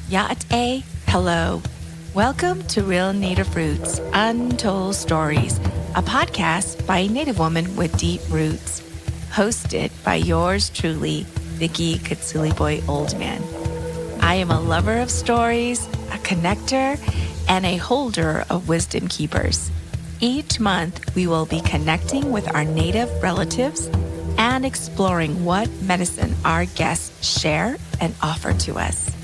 Ya'ate, hello. Welcome to Real Native Roots, Untold Stories, a podcast by a Native woman with deep roots. Hosted by yours truly, Vickie Katsuliboy Oldman. I am a lover of stories, a connector, and a holder of wisdom keepers. Each month, we will be connecting with our Native relatives and exploring what medicine our guests share and offer to us.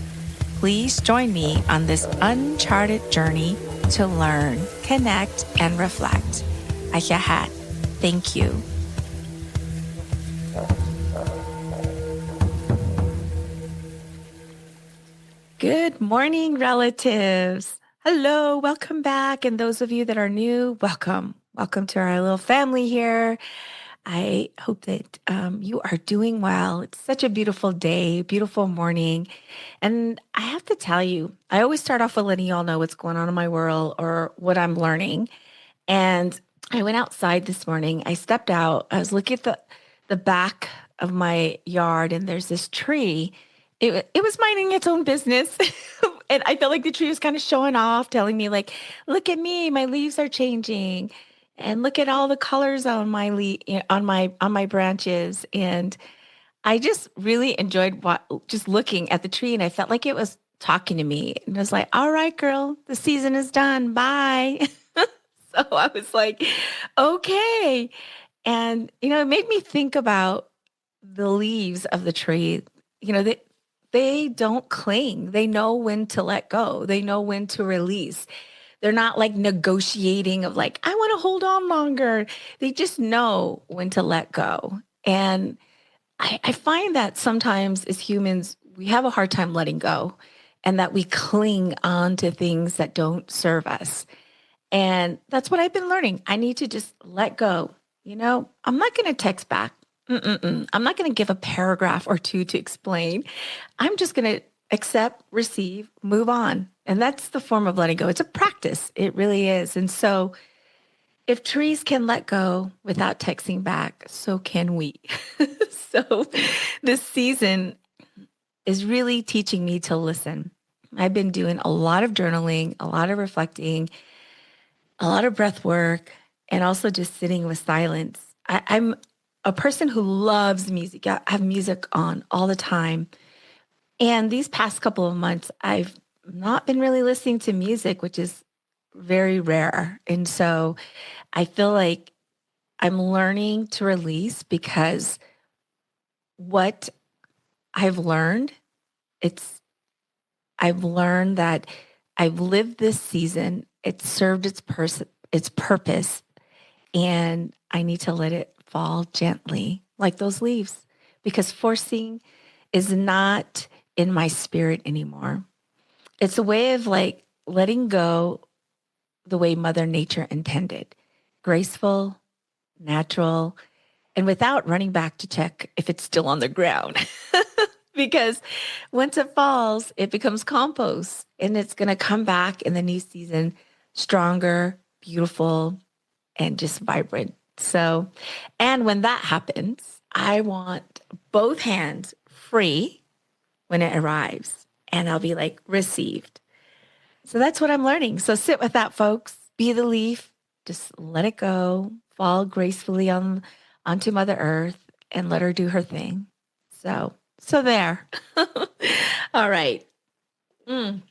Please join me on this uncharted journey to learn, connect, and reflect. Ayahat. Thank you. Good morning, relatives. Hello, welcome back. And those of you that are new, welcome. Welcome to our little family here. I hope that you are doing well. It's such a beautiful day, beautiful morning. And I have to tell you, I always start off with letting y'all know what's going on in my world or what I'm learning. And I went outside this morning. I stepped out. I was looking at the back of my yard, and there's this tree. It was minding its own business. And I felt like the tree was kind of showing off, telling me like, look at me, my leaves are changing. And look at all the colors on my on my branches. And I just really enjoyed just looking at the tree, and I felt like it was talking to me. And I was like, all right, girl, the season is done. Bye. So I was like, okay. And, it made me think about the leaves of the tree. They don't cling. They know when to let go. They know when to release. They're not like negotiating of like, I want to hold on longer. They just know when to let go. And I find that sometimes as humans, we have a hard time letting go, and that we cling on to things that don't serve us. And that's what I've been learning. I need to just let go. I'm not going to text back. I'm not going to give a paragraph or two to explain. I'm just going to accept, receive, move on. And that's the form of letting go. It's a practice. It really is. And so if trees can let go without texting back, so can we. So this season is really teaching me to listen. I've been doing a lot of journaling, a lot of reflecting, a lot of breath work, and also just sitting with silence. I'm a person who loves music. I have music on all the time. And these past couple of months, I've not been really listening to music, which is very rare. And so I feel like I'm learning to release, because what I've learned, I've learned that I've lived this season. It served its purpose, and I need to let it fall gently like those leaves, because forcing is not in my spirit anymore. It's a way of like letting go the way Mother Nature intended, graceful, natural, and without running back to check if it's still on the ground. Because once it falls, it becomes compost, and it's going to come back in the new season stronger, beautiful, and just vibrant. So, and when that happens, I want both hands free when it arrives, and I'll be like, received. So that's what I'm learning. So sit with that, folks. Be the leaf. Just let it go. Fall gracefully onto Mother Earth and let her do her thing. So there. All right. I'm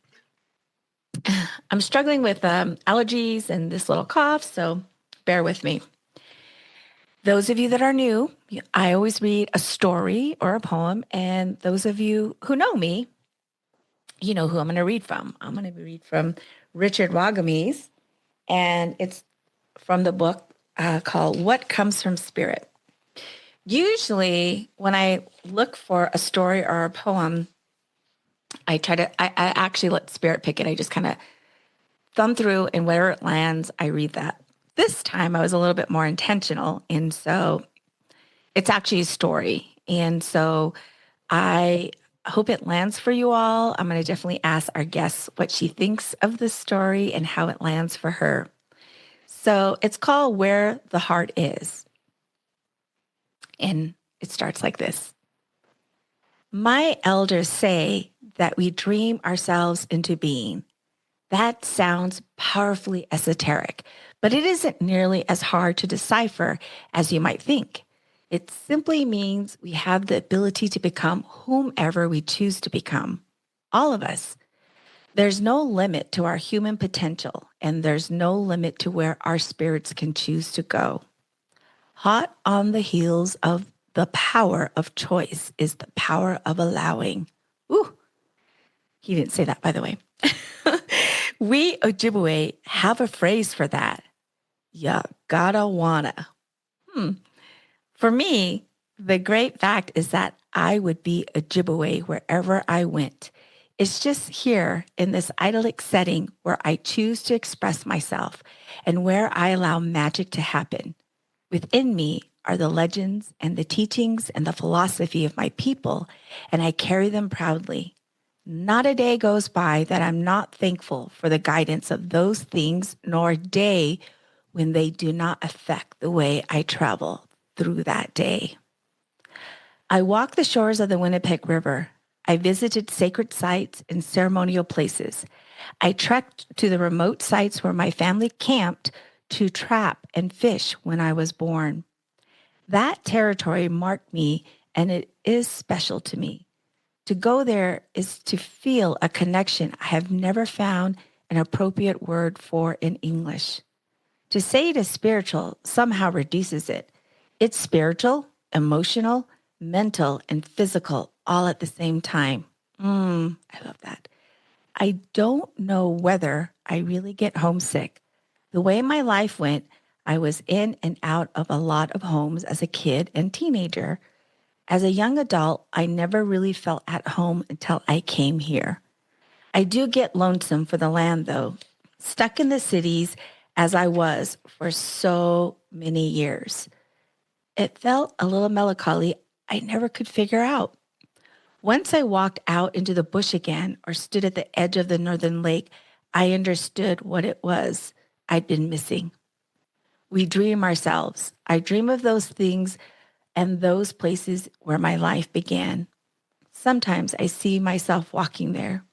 struggling with allergies and this little cough, so bear with me. Those of you that are new, I always read a story or a poem. And those of you who know me, you know who I'm going to read from. I'm going to read from Richard Wagamis, and it's from the book called What Comes from Spirit. Usually when I look for a story or a poem, I actually let spirit pick it. I just kind of thumb through, and where it lands, I read that. This time I was a little bit more intentional. And so it's actually a story. And so I hope it lands for you all. I'm going to definitely ask our guest what she thinks of the story and how it lands for her. So it's called Where the Heart Is. And it starts like this. My elders say that we dream ourselves into being. That sounds powerfully esoteric, but it isn't nearly as hard to decipher as you might think. It simply means we have the ability to become whomever we choose to become. All of us. There's no limit to our human potential, and there's no limit to where our spirits can choose to go. Hot on the heels of the power of choice is the power of allowing. Ooh, he didn't say that, by the way. We Ojibwe have a phrase for that. Ya gotta wanna. Hmm. For me, the great fact is that I would be Ojibwe wherever I went. It's just here in this idyllic setting where I choose to express myself and where I allow magic to happen. Within me are the legends and the teachings and the philosophy of my people, and I carry them proudly. Not a day goes by that I'm not thankful for the guidance of those things, nor a day when they do not affect the way I travel through that day. I walked the shores of the Winnipeg River. I visited sacred sites and ceremonial places. I trekked to the remote sites where my family camped to trap and fish when I was born. That territory marked me, and it is special to me. To go there is to feel a connection I have never found an appropriate word for in English. To say it is spiritual somehow reduces it. It's spiritual, emotional, mental, and physical all at the same time. I love that. I don't know whether I really get homesick. The way my life went, I was in and out of a lot of homes as a kid and teenager. As a young adult, I never really felt at home until I came here. I do get lonesome for the land, though, stuck in the cities as I was for so many years. It felt a little melancholy I never could figure out. Once I walked out into the bush again or stood at the edge of the northern lake, I understood what it was I'd been missing. We dream ourselves. I dream of those things and those places where my life began. Sometimes I see myself walking there.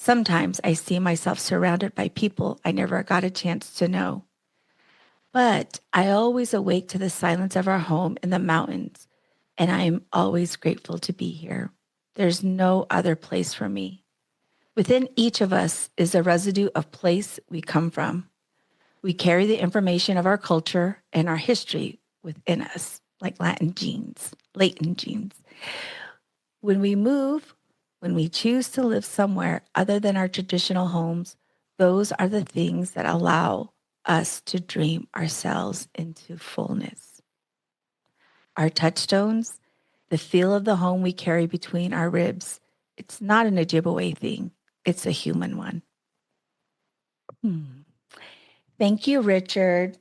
Sometimes I see myself surrounded by people I never got a chance to know. But I always awake to the silence of our home in the mountains, and I am always grateful to be here. There's no other place for me. Within each of us is a residue of place we come from. We carry the information of our culture and our history within us, like latent genes. When we move, when we choose to live somewhere other than our traditional homes, those are the things that allow us to dream ourselves into fullness. Our touchstones, the feel of the home we carry between our ribs, it's not an Ojibwe thing, it's a human one. Hmm. Thank you, Richard.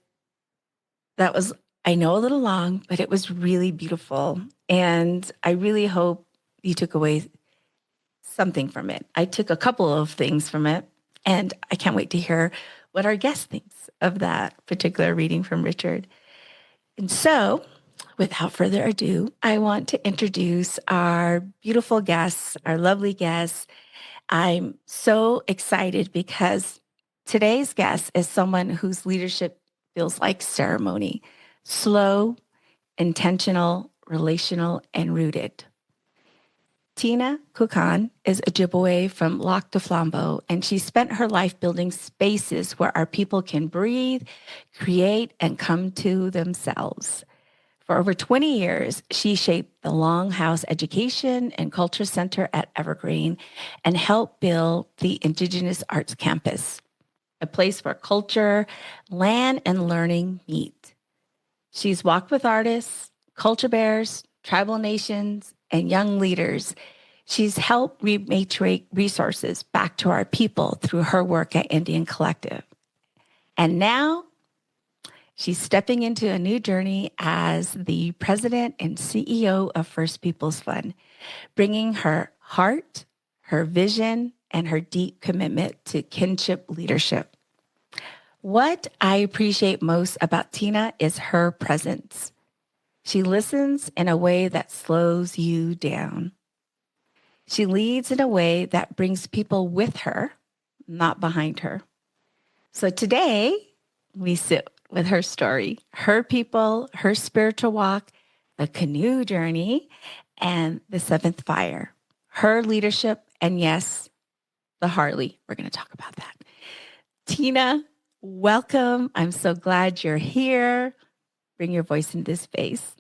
That was, I know, a little long, but it was really beautiful. And I really hope you took away something from it. I took a couple of things from it, and I can't wait to hear what our guest thinks of that particular reading from Richard. And so, without further ado, I want to introduce our beautiful guests, our lovely guests. I'm so excited because today's guest is someone whose leadership feels like ceremony, slow, intentional, relational, and rooted. Tina Kuckkahn is Ojibwe from Lac du Flambeau, and she spent her life building spaces where our people can breathe, create, and come to themselves. For over 20 years, she shaped the Longhouse Education and Culture Center at Evergreen and helped build the Indigenous Arts Campus, a place where culture, land, and learning meet. She's walked with artists, culture bears, tribal nations, and young leaders. She's helped rematriate resources back to our people through her work at Indian Collective. And now she's stepping into a new journey as the president and CEO of First Peoples Fund, bringing her heart, her vision, and her deep commitment to kinship leadership. What I appreciate most about Tina is her presence. She listens in a way that slows you down. She leads in a way that brings people with her, not behind her. So today we sit with her story, her people, her spiritual walk, the canoe journey, and the seventh fire, her leadership, and yes, the Harley. We're going to talk about that. Tina, welcome. I'm so glad you're here. Bring your voice into this space.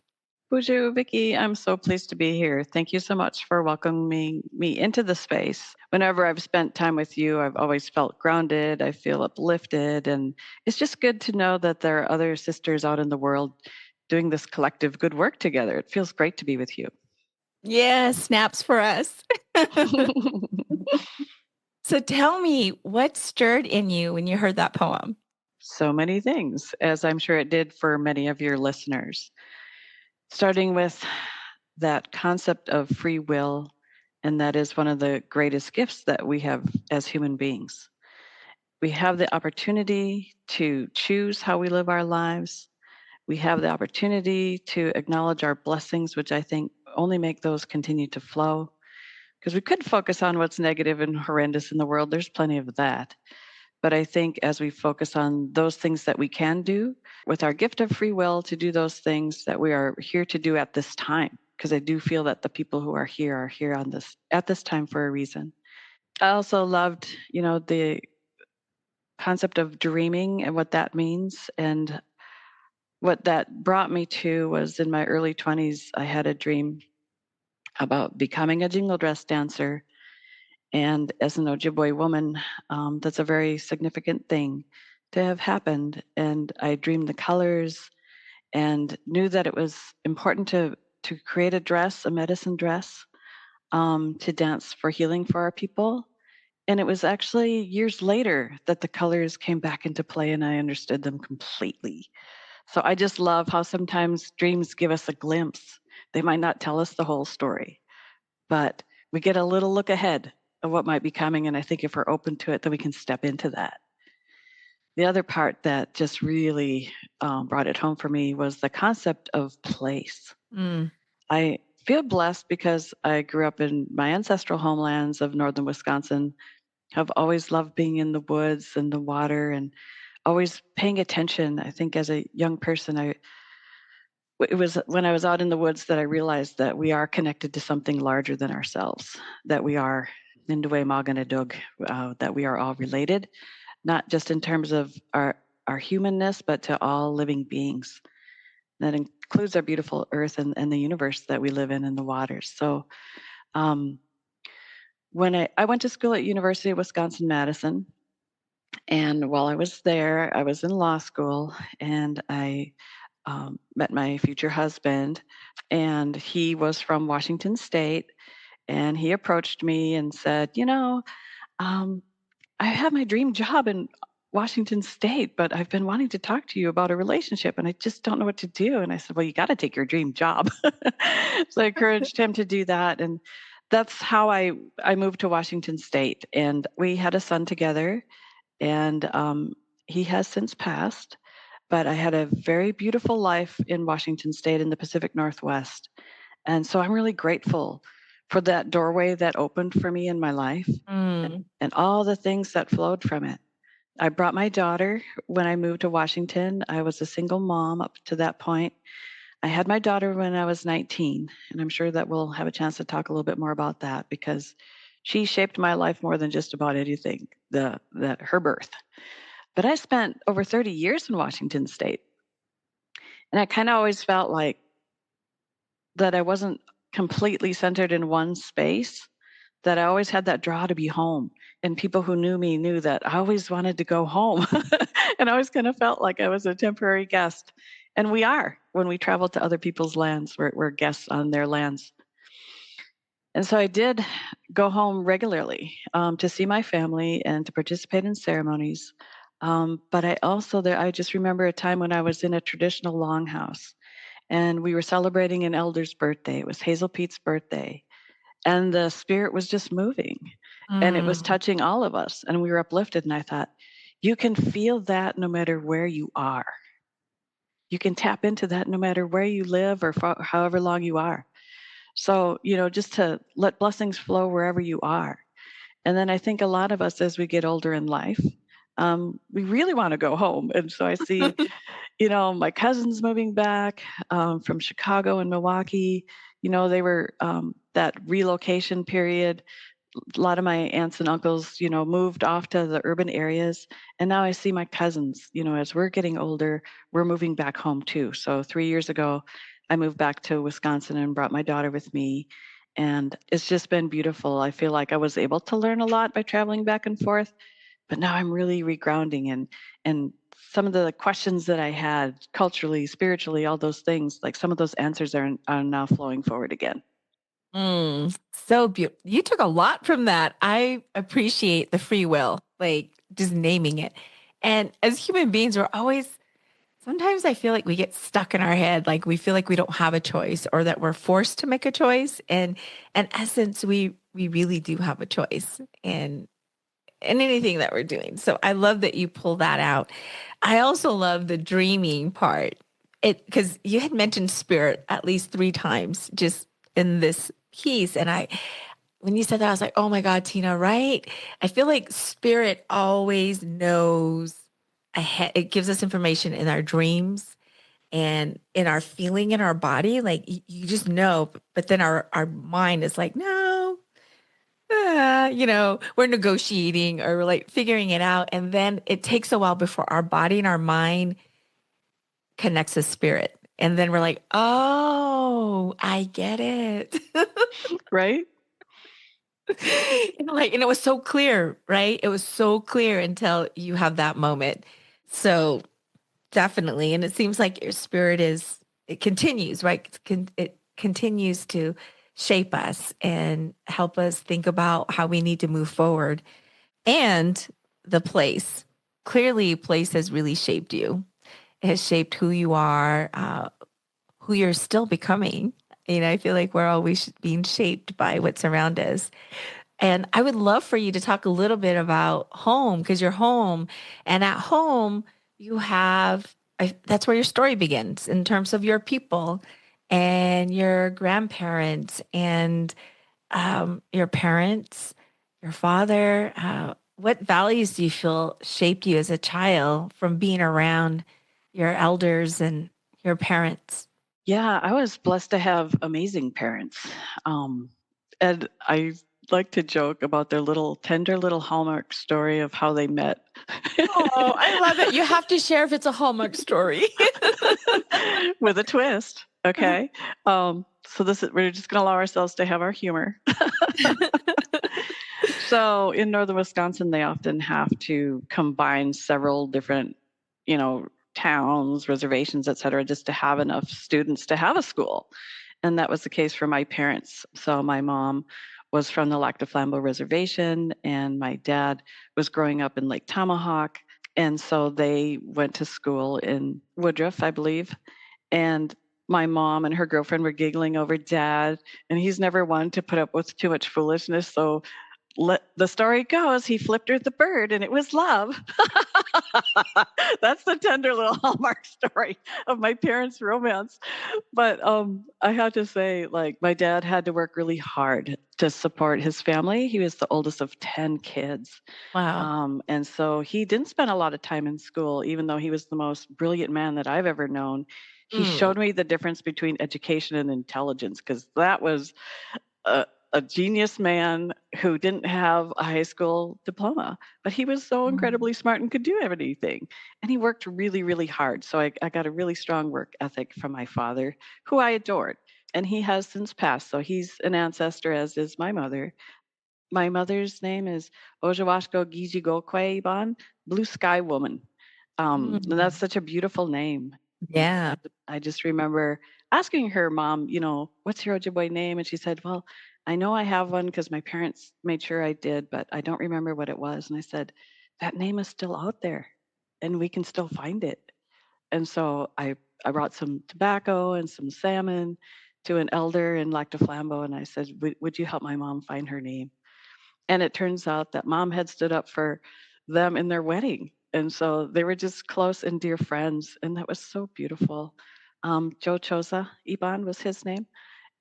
Bonjour, Vickie. I'm so pleased to be here. Thank you so much for welcoming me into the space. Whenever I've spent time with you, I've always felt grounded. I feel uplifted. And it's just good to know that there are other sisters out in the world doing this collective good work together. It feels great to be with you. Yeah, snaps for us. So tell me, what stirred in you when you heard that poem? So many things, as I'm sure it did for many of your listeners. Starting with that concept of free will, and that is one of the greatest gifts that we have as human beings. We have the opportunity to choose how we live our lives. We have the opportunity to acknowledge our blessings, which I think only make those continue to flow. Because we could focus on what's negative and horrendous in the world, there's plenty of that. But I think as we focus on those things that we can do with our gift of free will to do those things that we are here to do at this time, because I do feel that the people who are here on this at this time for a reason. I also loved, the concept of dreaming and what that means. And what that brought me to was in my early 20s, I had a dream about becoming a jingle dress dancer. And as an Ojibwe woman, that's a very significant thing to have happened. And I dreamed the colors and knew that it was important to create a dress, a medicine dress, to dance for healing for our people. And it was actually years later that the colors came back into play and I understood them completely. So I just love how sometimes dreams give us a glimpse. They might not tell us the whole story, but we get a little look ahead of what might be coming. And I think if we're open to it, then we can step into that. The other part that just really brought it home for me was the concept of place. Mm. I feel blessed because I grew up in my ancestral homelands of northern Wisconsin. Have always loved being in the woods and the water and always paying attention. I think as a young person, it was when I was out in the woods that I realized that we are connected to something larger than ourselves, that we are Nindwe Maganadug, that we are all related, not just in terms of our humanness, but to all living beings. That includes our beautiful earth and the universe that we live in the waters. So um, when I went to school at University of Wisconsin-Madison, and while I was there, I was in law school, and I met my future husband, and he was from Washington State. And he approached me and said, um, I have my dream job in Washington State, but I've been wanting to talk to you about a relationship and I just don't know what to do. And I said, well, you got to take your dream job. So I encouraged him to do that. And that's how I moved to Washington State. And we had a son together, and he has since passed. But I had a very beautiful life in Washington State in the Pacific Northwest. And so I'm really grateful for that doorway that opened for me in my life Mm. and all the things that flowed from it. I brought my daughter when I moved to Washington. I was a single mom up to that point. I had my daughter when I was 19, and I'm sure that we'll have a chance to talk a little bit more about that because she shaped my life more than just about anything, her birth. But I spent over 30 years in Washington State, and I kind of always felt like that I wasn't completely centered in one space, that I always had that draw to be home. And people who knew me knew that I always wanted to go home. And I always kind of felt like I was a temporary guest. And we are when we travel to other people's lands, we're guests on their lands. And so I did go home regularly to see my family and to participate in ceremonies. But I just remember a time when I was in a traditional longhouse and we were celebrating an elder's birthday. It was Hazel Pete's birthday. And the spirit was just moving and it was Mm. touching all of us. And we were uplifted. And I thought, you can feel that no matter where you are. You can tap into that no matter where you live or however long you are. So, just to let blessings flow wherever you are. And then I think a lot of us, as we get older in life, we really want to go home. And so I see, my cousins moving back from Chicago and Milwaukee. They were that relocation period. A lot of my aunts and uncles, moved off to the urban areas. And now I see my cousins, as we're getting older, we're moving back home too. So 3 years ago, I moved back to Wisconsin and brought my daughter with me. And it's just been beautiful. I feel like I was able to learn a lot by traveling back and forth, but now I'm really regrounding and some of the questions that I had culturally, spiritually, all those things, like some of those answers are now flowing forward again. So beautiful. You took a lot from that. I appreciate the free will, like just naming it. And as human beings, we're always, sometimes I feel like we get stuck in our head, like we feel like we don't have a choice or that we're forced to make a choice. And in essence, we really do have a choice in anything that we're doing. So I love that you pull that out. I also love the dreaming part. It because you had mentioned spirit at least 3 times just in this piece. And when you said that, I was like, oh my God, Tina, right? I feel like spirit always knows ahead. It gives us information in our dreams and in our feeling in our body. Like you just know, but then our mind is like, no, we're negotiating or like figuring it out. And then it takes a while before our body and our mind connects to spirit. And then we're like, oh, I get it. Right? And it was so clear, right? It was so clear until you have that moment. So definitely. And it seems like your spirit it continues, right? It continues to shape us and help us think about how we need to move forward. And the place. Clearly, place has really shaped you. It has shaped who you are, who you're still becoming. I feel like we're always being shaped by what's around us. And I would love for you to talk a little bit about home because you're home. And at home, you have that's where your story begins in terms of your people and your grandparents and your parents, your father. What values do you feel shaped you as a child from being around your elders and your parents? Yeah, I was blessed to have amazing parents. Um, and I like to joke about their little tender little Hallmark story of how they met. Oh, I love it. You have to share if it's a Hallmark story. With a twist. Okay. So we're just gonna allow ourselves to have our humor. So in northern Wisconsin, they often have to combine several different, towns, reservations, et cetera, just to have enough students to have a school. And that was the case for my parents. So my mom was from the Lac du Flambeau Reservation, and my dad was growing up in Lake Tomahawk. And so they went to school in Woodruff, I believe. And my mom and her girlfriend were giggling over dad, and he's never one to put up with too much foolishness. So the story goes, he flipped her the bird and it was love. That's the tender little Hallmark story of my parents' romance. But I have to say, like, my dad had to work really hard to support his family. He was the oldest of 10 kids. Wow. And so he didn't spend a lot of time in school, even though he was the most brilliant man that I've ever known. He Mm, showed me the difference between education and intelligence because that was a, a genius man who didn't have a high school diploma, but he was so mm, incredibly smart and could do anything. And he worked really, really hard. So I got a really strong work ethic from my father, who I adored. And he has since passed. So he's an ancestor, as is my mother. My mother's name is Ojawashko Gijigokwe Iban, Blue Sky Woman. And that's mm. such a beautiful name. And Yeah. I just remember asking her, Mom, what's your Ojibwe name? And she said, Well, I know I have one because my parents made sure I did, but I don't remember what it was. And I said, That name is still out there and we can still find it. And so I brought some tobacco and some salmon to an elder in Lac du Flambeau. And I said, Would you help my mom find her name? And it turns out that mom had stood up for them in their wedding. And so they were just close and dear friends. And that was so beautiful. Joe Chosa Iban was his name.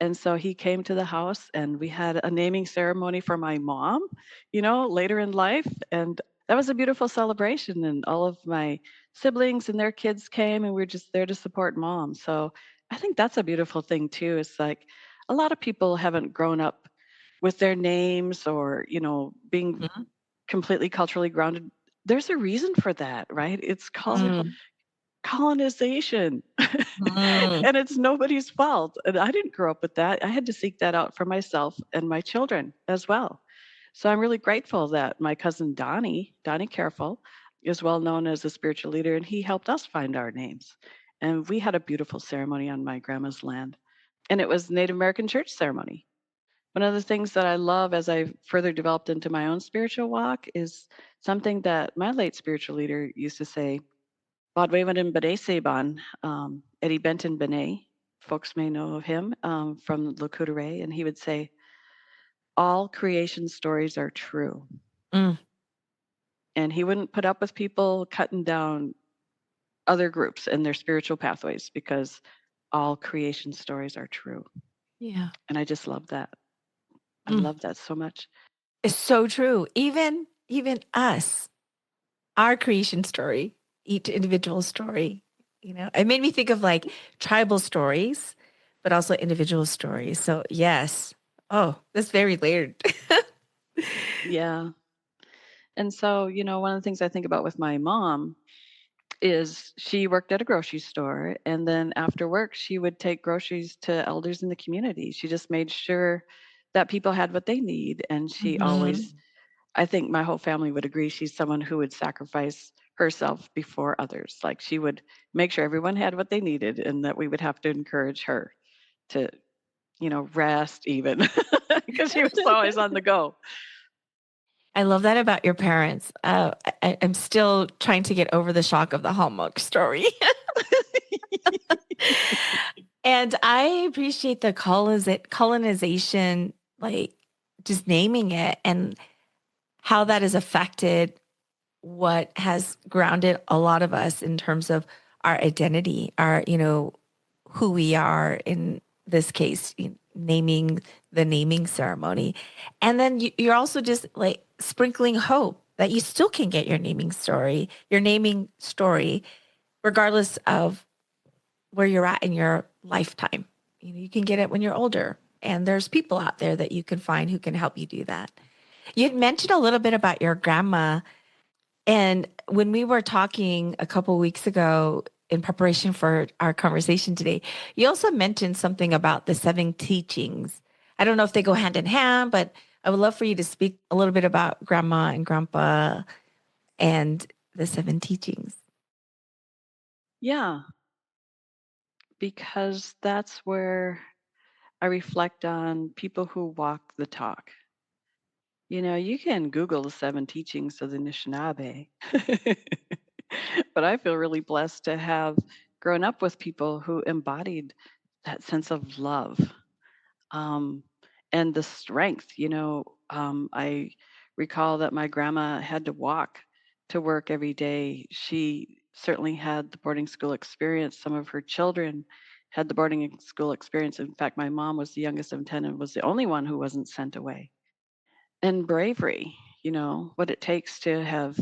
And so he came to the house and we had a naming ceremony for my mom, later in life. And that was a beautiful celebration. And all of my siblings and their kids came and we were just there to support mom. So I think that's a beautiful thing too. It's like a lot of people haven't grown up with their names or, being Mhm. completely culturally grounded. There's a reason for that, right? It's called Mm, colonization. mm. And it's nobody's fault. And I didn't grow up with that. I had to seek that out for myself and my children as well. So I'm really grateful that my cousin Donnie Careful, is well known as a spiritual leader, and he helped us find our names. And we had a beautiful ceremony on my grandma's land. And it was Native American church ceremony. One of the things that I love as I further developed into my own spiritual walk is something that my late spiritual leader used to say, Bodwaven Beneseban, Eddie Benton Benet. Folks may know of him from Lakudere, and he would say, all creation stories are true. Mm. And he wouldn't put up with people cutting down other groups and their spiritual pathways because all creation stories are true. Yeah. And I just love that. I Mm. love that so much. It's so true. Even us, our creation story, each individual story, it made me think of like tribal stories, but also individual stories. So yes. Oh, that's very layered. Yeah. And so, one of the things I think about with my mom is she worked at a grocery store, and then after work she would take groceries to elders in the community. She just made sure that people had what they need, and she Mhm. always, I think my whole family would agree, she's someone who would sacrifice herself before others. Like she would make sure everyone had what they needed and that we would have to encourage her to, rest even because she was always on the go. I love that about your parents. I'm still trying to get over the shock of the Hallmark story. And I appreciate the colonization, like just naming it and how that has affected what has grounded a lot of us in terms of our identity, who we are in this case, naming the naming ceremony. And then you're also just like sprinkling hope that you still can get your naming story, regardless of where you're at in your lifetime. You can get it when you're older. And there's people out there that you can find who can help you do that. You had mentioned a little bit about your grandma, and when we were talking a couple weeks ago in preparation for our conversation today, you also mentioned something about the seven teachings. I don't know if they go hand in hand, but I would love for you to speak a little bit about grandma and grandpa and the seven teachings. Yeah, because that's where I reflect on people who walk the talk. You can Google the seven teachings of the Anishinaabe, but I feel really blessed to have grown up with people who embodied that sense of love, um, and the strength. I recall that my grandma had to walk to work every day. She certainly had the boarding school experience. Some of her children had the boarding school experience. In fact, my mom was the youngest of 10 and was the only one who wasn't sent away. And bravery, what it takes to have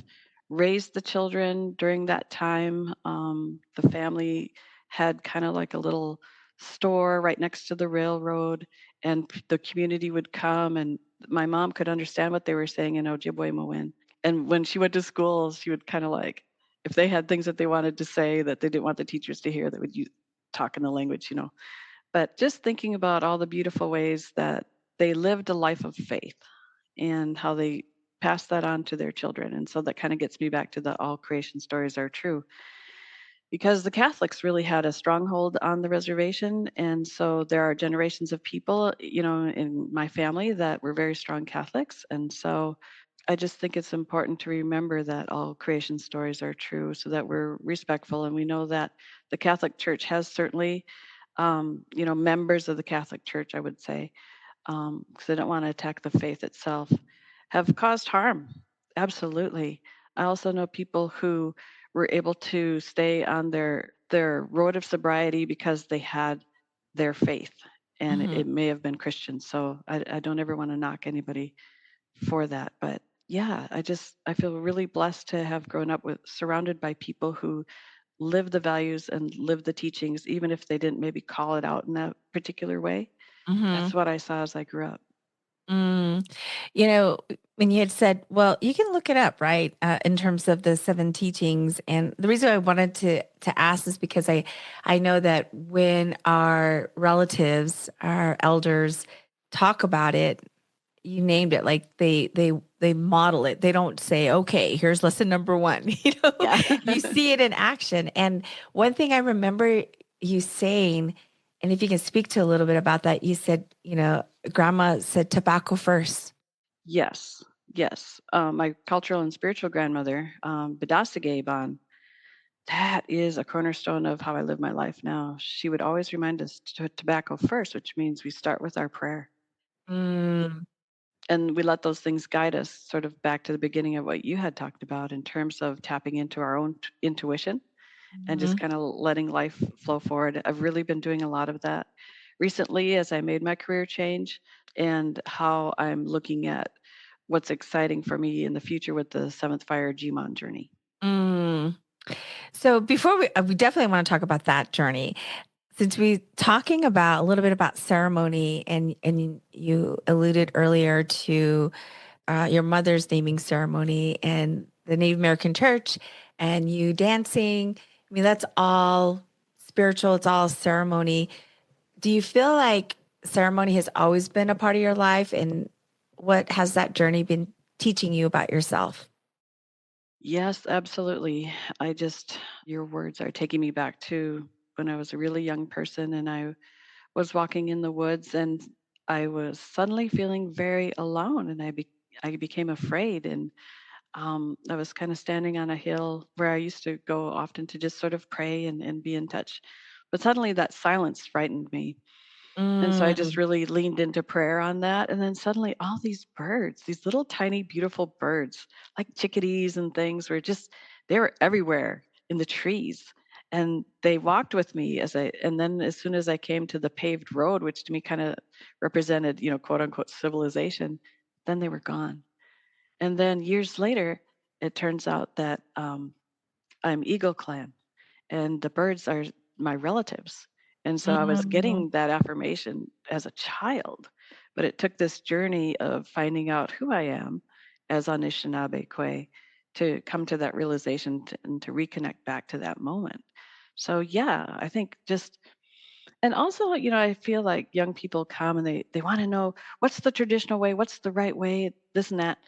raised the children during that time. The family had kind of like a little store right next to the railroad, and the community would come, and my mom could understand what they were saying in Ojibwe. And when she went to school, she would kind of like, if they had things that they wanted to say that they didn't want the teachers to hear, they would talk in the language. But just thinking about all the beautiful ways that they lived a life of faith and how they pass that on to their children. And so that kind of gets me back to the all creation stories are true, because the Catholics really had a stronghold on the reservation. And so there are generations of people, in my family that were very strong Catholics. And so I just think it's important to remember that all creation stories are true so that we're respectful. And we know that the Catholic Church has certainly, members of the Catholic Church, I would say, because I don't want to attack the faith itself, have caused harm. Absolutely. I also know people who were able to stay on their road of sobriety because they had their faith. and Mhm. it may have been Christian. So I don't ever want to knock anybody for that. But yeah, I feel really blessed to have grown up with surrounded by people who live the values and live the teachings, even if they didn't maybe call it out in that particular way. That's Mhm. what I saw as I grew up. Mm. You know, when you had said, well, you can look it up, right? In terms of the seven teachings. And the reason I wanted to ask is because I know that when our relatives, our elders talk about it, you named it, like they model it. They don't say, okay, here's lesson number one. Yeah. You see it in action. And one thing I remember you saying, and if you can speak to a little bit about that, you said, grandma said tobacco first. Yes. Yes. My cultural and spiritual grandmother, Bidasige, that is a cornerstone of how I live my life now. She would always remind us to tobacco first, which means we start with our prayer. Mm, And we let those things guide us sort of back to the beginning of what you had talked about in terms of tapping into our own intuition and just mhm, kind of letting life flow forward. I've really been doing a lot of that recently as I made my career change and how I'm looking at what's exciting for me in the future with the Seventh Fire Jiimaan journey. mm. So before we definitely want to talk about that journey. Since we talking about a little bit about ceremony, and you alluded earlier to your mother's naming ceremony and the Native American church and you dancing. I mean, that's all spiritual, it's all ceremony. Do you feel like ceremony has always been a part of your life? And what has that journey been teaching you about yourself? Yes, absolutely. Your words are taking me back to when I was a really young person and I was walking in the woods and I was suddenly feeling very alone and I became afraid and I was kind of standing on a hill where I used to go often to just sort of pray and be in touch. But suddenly that silence frightened me. And so I just Mm, really leaned into prayer on that. And then suddenly all these birds, these little tiny, beautiful birds, like chickadees and things, they were everywhere in the trees. And they walked with me and then as soon as I came to the paved road, which to me kind of represented, quote unquote civilization, then they were gone. And then years later, it turns out that I'm Eagle Clan and the birds are my relatives. And so I was mm, getting that affirmation as a child, but it took this journey of finding out who I am as Anishinaabe Kwe to come to that realization and to reconnect back to that moment. So yeah, I think just and also, I feel like young people come and they want to know what's the traditional way, what's the right way, this and that.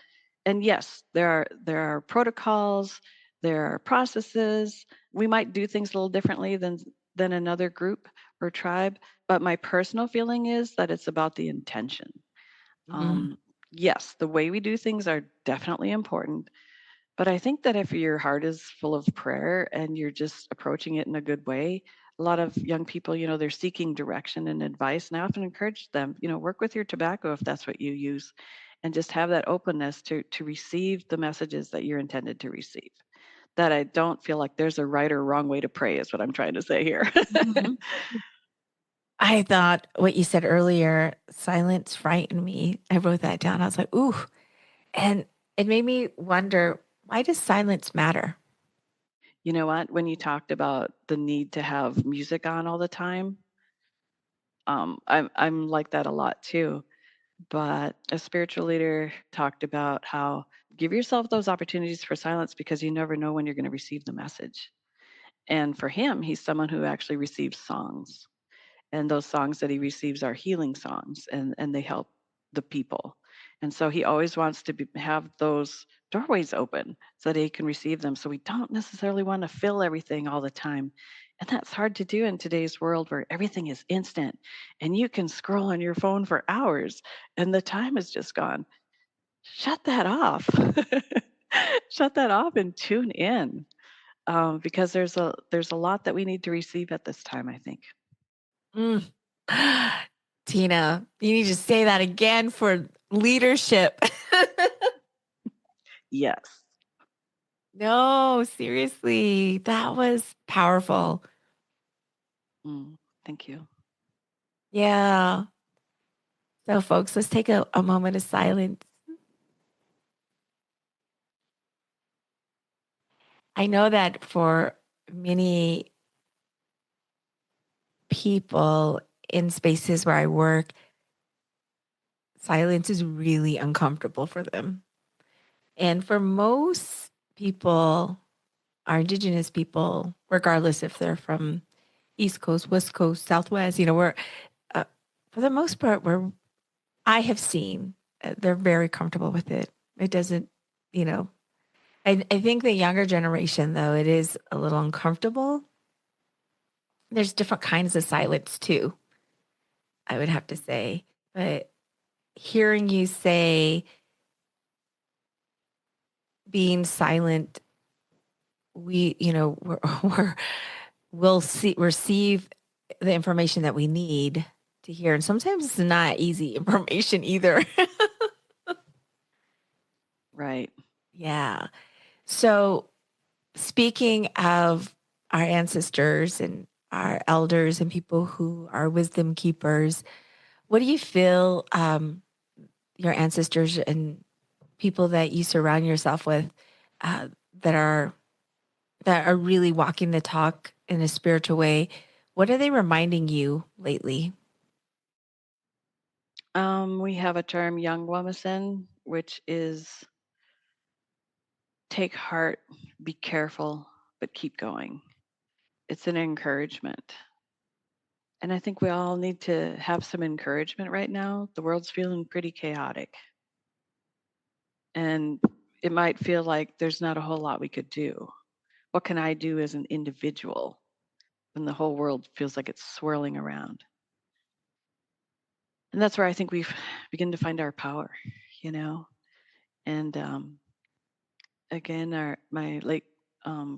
And yes, there are protocols, there are processes. We might do things a little differently than another group or tribe, but my personal feeling is that it's about the intention. mm, Um, yes, the way we do things are definitely important, but I think that if your heart is full of prayer and you're just approaching it in a good way, a lot of young people, they're seeking direction and advice. And I often encourage them, work with your tobacco if that's what you use, and just have that openness to receive the messages that you're intended to receive. That I don't feel like there's a right or wrong way to pray, is what I'm trying to say here. mhm. I thought what you said earlier, silence frightened me. I wrote that down. I was like, ooh. And it made me wonder, why does silence matter? You know what? When you talked about the need to have music on all the time, I'm like that a lot too. But a spiritual leader talked about how give yourself those opportunities for silence because you never know when you're going to receive the message. And for him, he's someone who actually receives songs. And those songs that he receives are healing songs and they help the people. And so he always wants to have those doorways open so that he can receive them. So we don't necessarily want to fill everything all the time. And that's hard to do in today's world where everything is instant and you can scroll on your phone for hours and the time is just gone. Shut that off. Shut that off and tune in because there's a lot that we need to receive at this time, I think. Mm. Tina, you need to say that again for leadership. Yes. No, seriously, that was powerful. Mm, thank you. Yeah. So, folks, let's take a moment of silence. I know that for many people in spaces where I work, silence is really uncomfortable for them. And for most people, our indigenous people, regardless if they're from East Coast, West Coast, Southwest, we're uh, for the most part, I have seen they're very comfortable with it. It doesn't, you know, I think the younger generation, though, it is a little uncomfortable. There's different kinds of silence too, I would have to say. But hearing you say being silent, we're we'll see receive the information that we need to hear. And sometimes it's not easy information either. Right. Yeah. So speaking of our ancestors and our elders and people who are wisdom keepers, what do you feel your ancestors and people that you surround yourself with uh, that are that are really walking the talk in a spiritual way? What are they reminding you lately? We have a term, young womasin, which is take heart, be careful, but keep going. It's an encouragement. And I think we all need to have some encouragement right now. The world's feeling pretty chaotic. And it might feel like there's not a whole lot we could do. What can I do as an individual when the whole world feels like it's swirling around? And that's where I think we begin to find our power, you know? And again, my late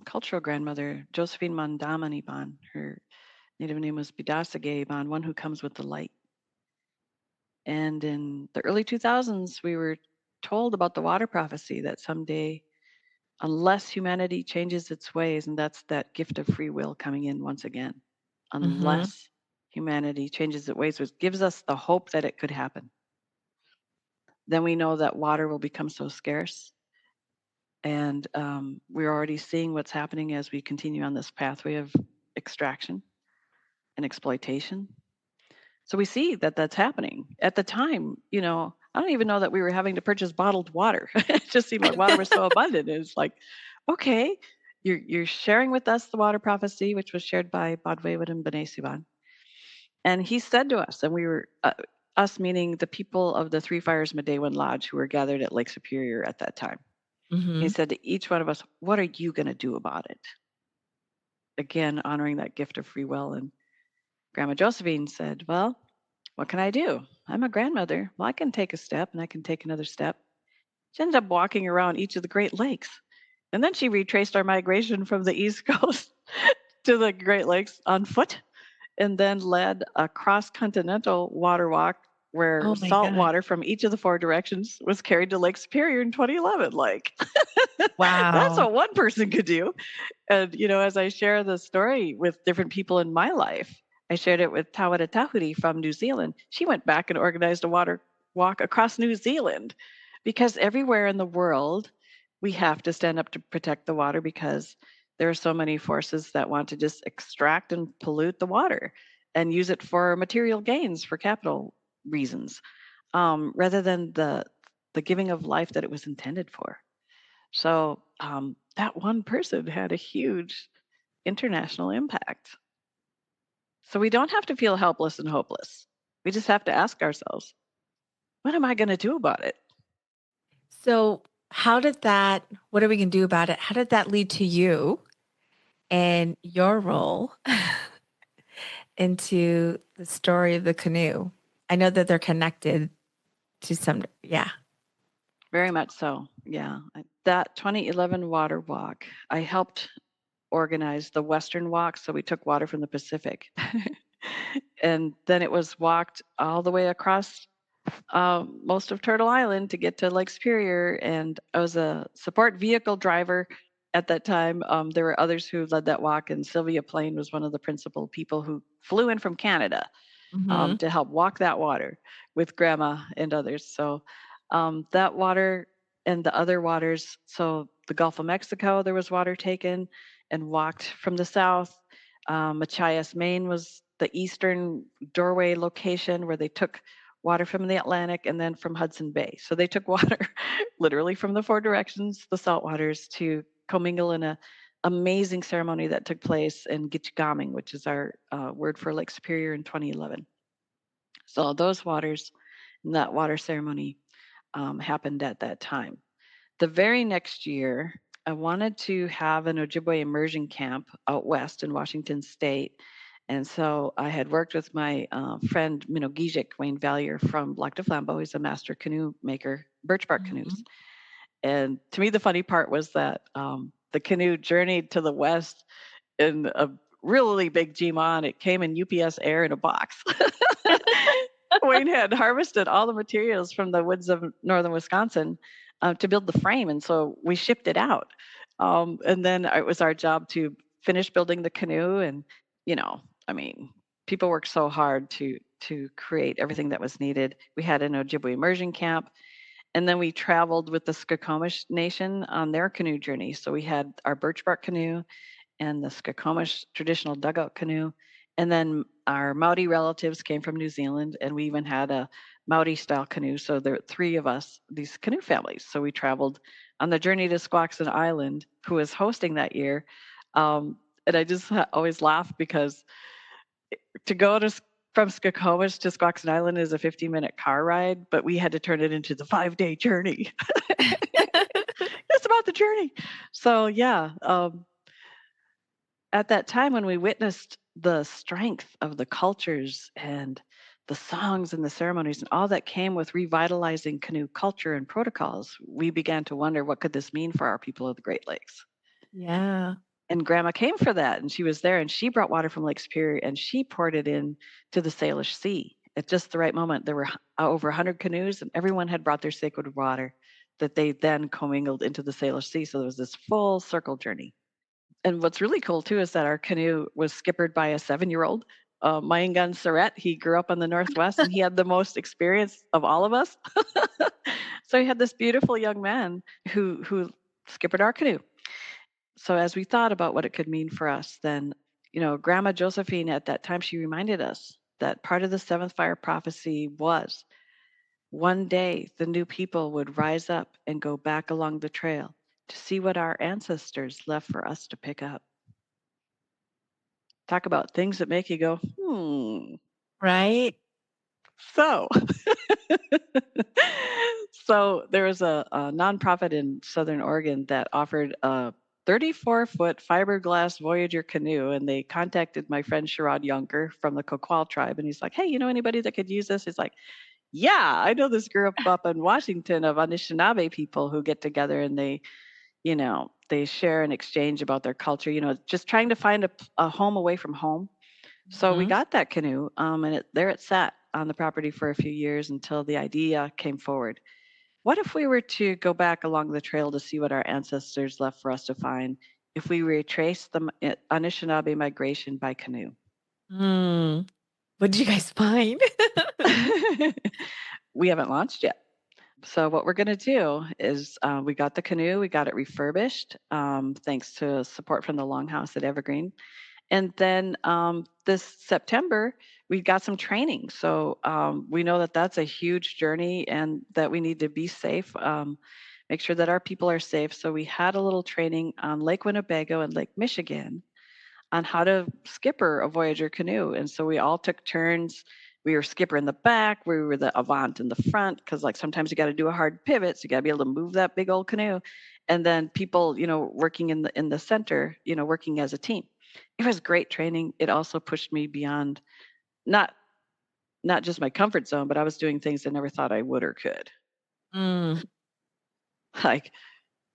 cultural grandmother, Josephine Mandamaniban, her native name was Bidasagaiban, one who comes with the light. And in the early 2000s, we were told about the water prophecy that someday, unless humanity changes its ways, and that's that gift of free will coming in once again, Mm-hmm. unless humanity changes its ways, which gives us the hope that it could happen, then we know that water will become so scarce. And we're already seeing what's happening as we continue on this pathway of extraction and exploitation. So we see that that's happening. At the time, I don't even know that we were having to purchase bottled water. It just seemed like water was so abundant. It's like, okay, you're sharing with us the water prophecy, which was shared by Bodwaywood and B'nai Sivan. And he said to us, and we were, us meaning the people of the Three Fires Medewan Lodge who were gathered at Lake Superior at that time. He Mm-hmm. said to each one of us, what are you going to do about it? Again, honoring that gift of free will. And Grandma Josephine said, well, what can I do? I'm a grandmother. Well, I can take a step and I can take another step. She ended up walking around each of the Great Lakes. And then she retraced our migration from the East Coast to the Great Lakes on foot and then led a cross continental water walk where Oh my salt God. water from each of the four directions was carried to Lake Superior in 2011. Like, that's Wow. what one person could do. And, as I share the story with different people in my life, I shared it with Tawada Tahuri from New Zealand. She went back and organized a water walk across New Zealand because everywhere in the world, we have to stand up to protect the water because there are so many forces that want to just extract and pollute the water and use it for material gains for capital reasons, rather than the giving of life that it was intended for. So that one person had a huge international impact. So we don't have to feel helpless and hopeless. We just have to ask ourselves, what am I going to do about it? So, what are we going to do about it? How did that lead to you and your role into the story of the canoe? I know that they're connected to yeah. Very much so. Yeah. That 2011 water walk, I helped organize the Western walk. So we took water from the Pacific. And then it was walked all the way across most of Turtle Island to get to Lake Superior. And I was a support vehicle driver at that time. There were others who led that walk, and Sylvia Plain was one of the principal people who flew in from Canada. Mhm. to help walk that water with grandma and others. So that water and the other waters, so the Gulf of Mexico, there was water taken and walked from the south. Machias, Maine was the eastern doorway location where they took water from the Atlantic and then from Hudson Bay. So they took water literally from the four directions, the salt waters, to commingle in a amazing ceremony that took place in Gitchgaming, which is our word for Lake Superior in 2011. So those waters, and that water ceremony happened at that time. The very next year, I wanted to have an Ojibwe immersion camp out west in Washington State. And so I had worked with my friend Minogijik Wayne Vallier from Lac de Flambeau. He's a master canoe maker, birch bark canoes. Mhm. And to me, the funny part was that the canoe journeyed to the west in a really big Jiimaan. It came in UPS air in a box. Wayne had harvested all the materials from the woods of northern Wisconsin to build the frame, and so we shipped it out. And then it was our job to finish building the canoe, and you know, I mean, people worked so hard to create everything that was needed. We had an Ojibwe immersion camp, and then we traveled with the Skokomish Nation on their canoe journey. So we had our birch bark canoe and the Skokomish traditional dugout canoe. And then our Maori relatives came from New Zealand, and we even had a Maori style canoe. So there were three of us, these canoe families. So we traveled on the journey to Squaxin Island, who was hosting that year. And I just always laugh because to go to from Skokomish to Squaxin Island is a 15-minute car ride, but we had to turn it into the 5-day journey. It's about the journey. So yeah, at that time when we witnessed the strength of the cultures and the songs and the ceremonies and all that came with revitalizing canoe culture and protocols, we began to wonder what could this mean for our people of the Great Lakes. Yeah. And grandma came for that, and she was there, and she brought water from Lake Superior and she poured it in to the Salish Sea at just the right moment. There were over 100 canoes, and everyone had brought their sacred water that they then commingled into the Salish Sea. So there was this full circle journey. And what's really cool too is that our canoe was skippered by a 7-year-old, Mayangan Surratt. He grew up on the Northwest, and he had the most experience of all of us. So he had this beautiful young man who skippered our canoe. So as we thought about what it could mean for us, then Grandma Josephine at that time, she reminded us that part of the seventh fire prophecy was one day the new people would rise up and go back along the trail to see what our ancestors left for us to pick up. Talk about things that make you go, Right? So, so there was a nonprofit in Southern Oregon that offered a 34-foot fiberglass Voyager canoe, and they contacted my friend Sherrod Yunker from the Coqual tribe, and he's like, "Hey, you know anybody that could use this?" He's like, "Yeah, I know this group up in Washington of Anishinaabe people who get together and they share and exchange about their culture. Just trying to find a home away from home." So we Mhm. got that canoe, and there it sat on the property for a few years until the idea came forward. What if we were to go back along the trail to see what our ancestors left for us to find if we retrace the Anishinaabe migration by canoe? Mm. What did you guys find? We haven't launched yet. So what we're going to do is we got the canoe, we got it refurbished, thanks to support from the Longhouse at Evergreen. And then this September, we got some training. So we know that that's a huge journey and that we need to be safe, make sure that our people are safe. So we had a little training on Lake Winnebago and Lake Michigan on how to skipper a Voyager canoe. And so we all took turns. We were skipper in the back, we were the avant in the front, because like sometimes you got to do a hard pivot, so you got to be able to move that big old canoe. And then people, working in the center, working as a team. It was great training. It also pushed me beyond not not just my comfort zone, but I was doing things I never thought I would or could. Mm. Like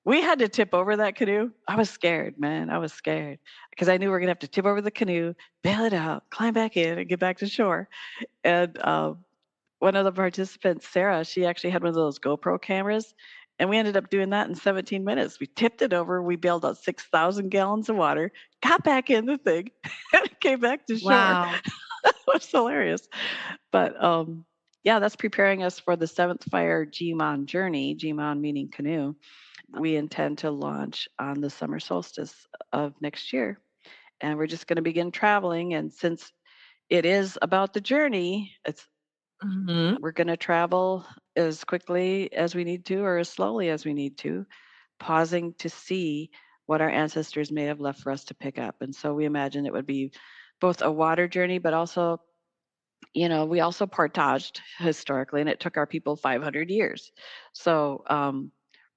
we had to tip over that canoe. I was scared, man. I was scared because I knew we were gonna have to tip over the canoe, bail it out, climb back in, and get back to shore. And one of the participants, Sarah, she actually had one of those GoPro cameras, and we ended up doing that in 17 minutes. We tipped it over, we bailed out 6,000 gallons of water, got back in the thing, and came back to shore. Wow. was hilarious. But yeah, that's preparing us for the Seventh Fire Jiimaan journey. Jiimaan meaning canoe. We intend to launch on the summer solstice of next year, and we're just going to begin traveling. And since it is about the journey, it's Mhm. we're going to travel as quickly as we need to or as slowly as we need to, pausing to see what our ancestors may have left for us to pick up. And so we imagine it would be both a water journey, but also, we also portaged historically, and it took our people 500 years. So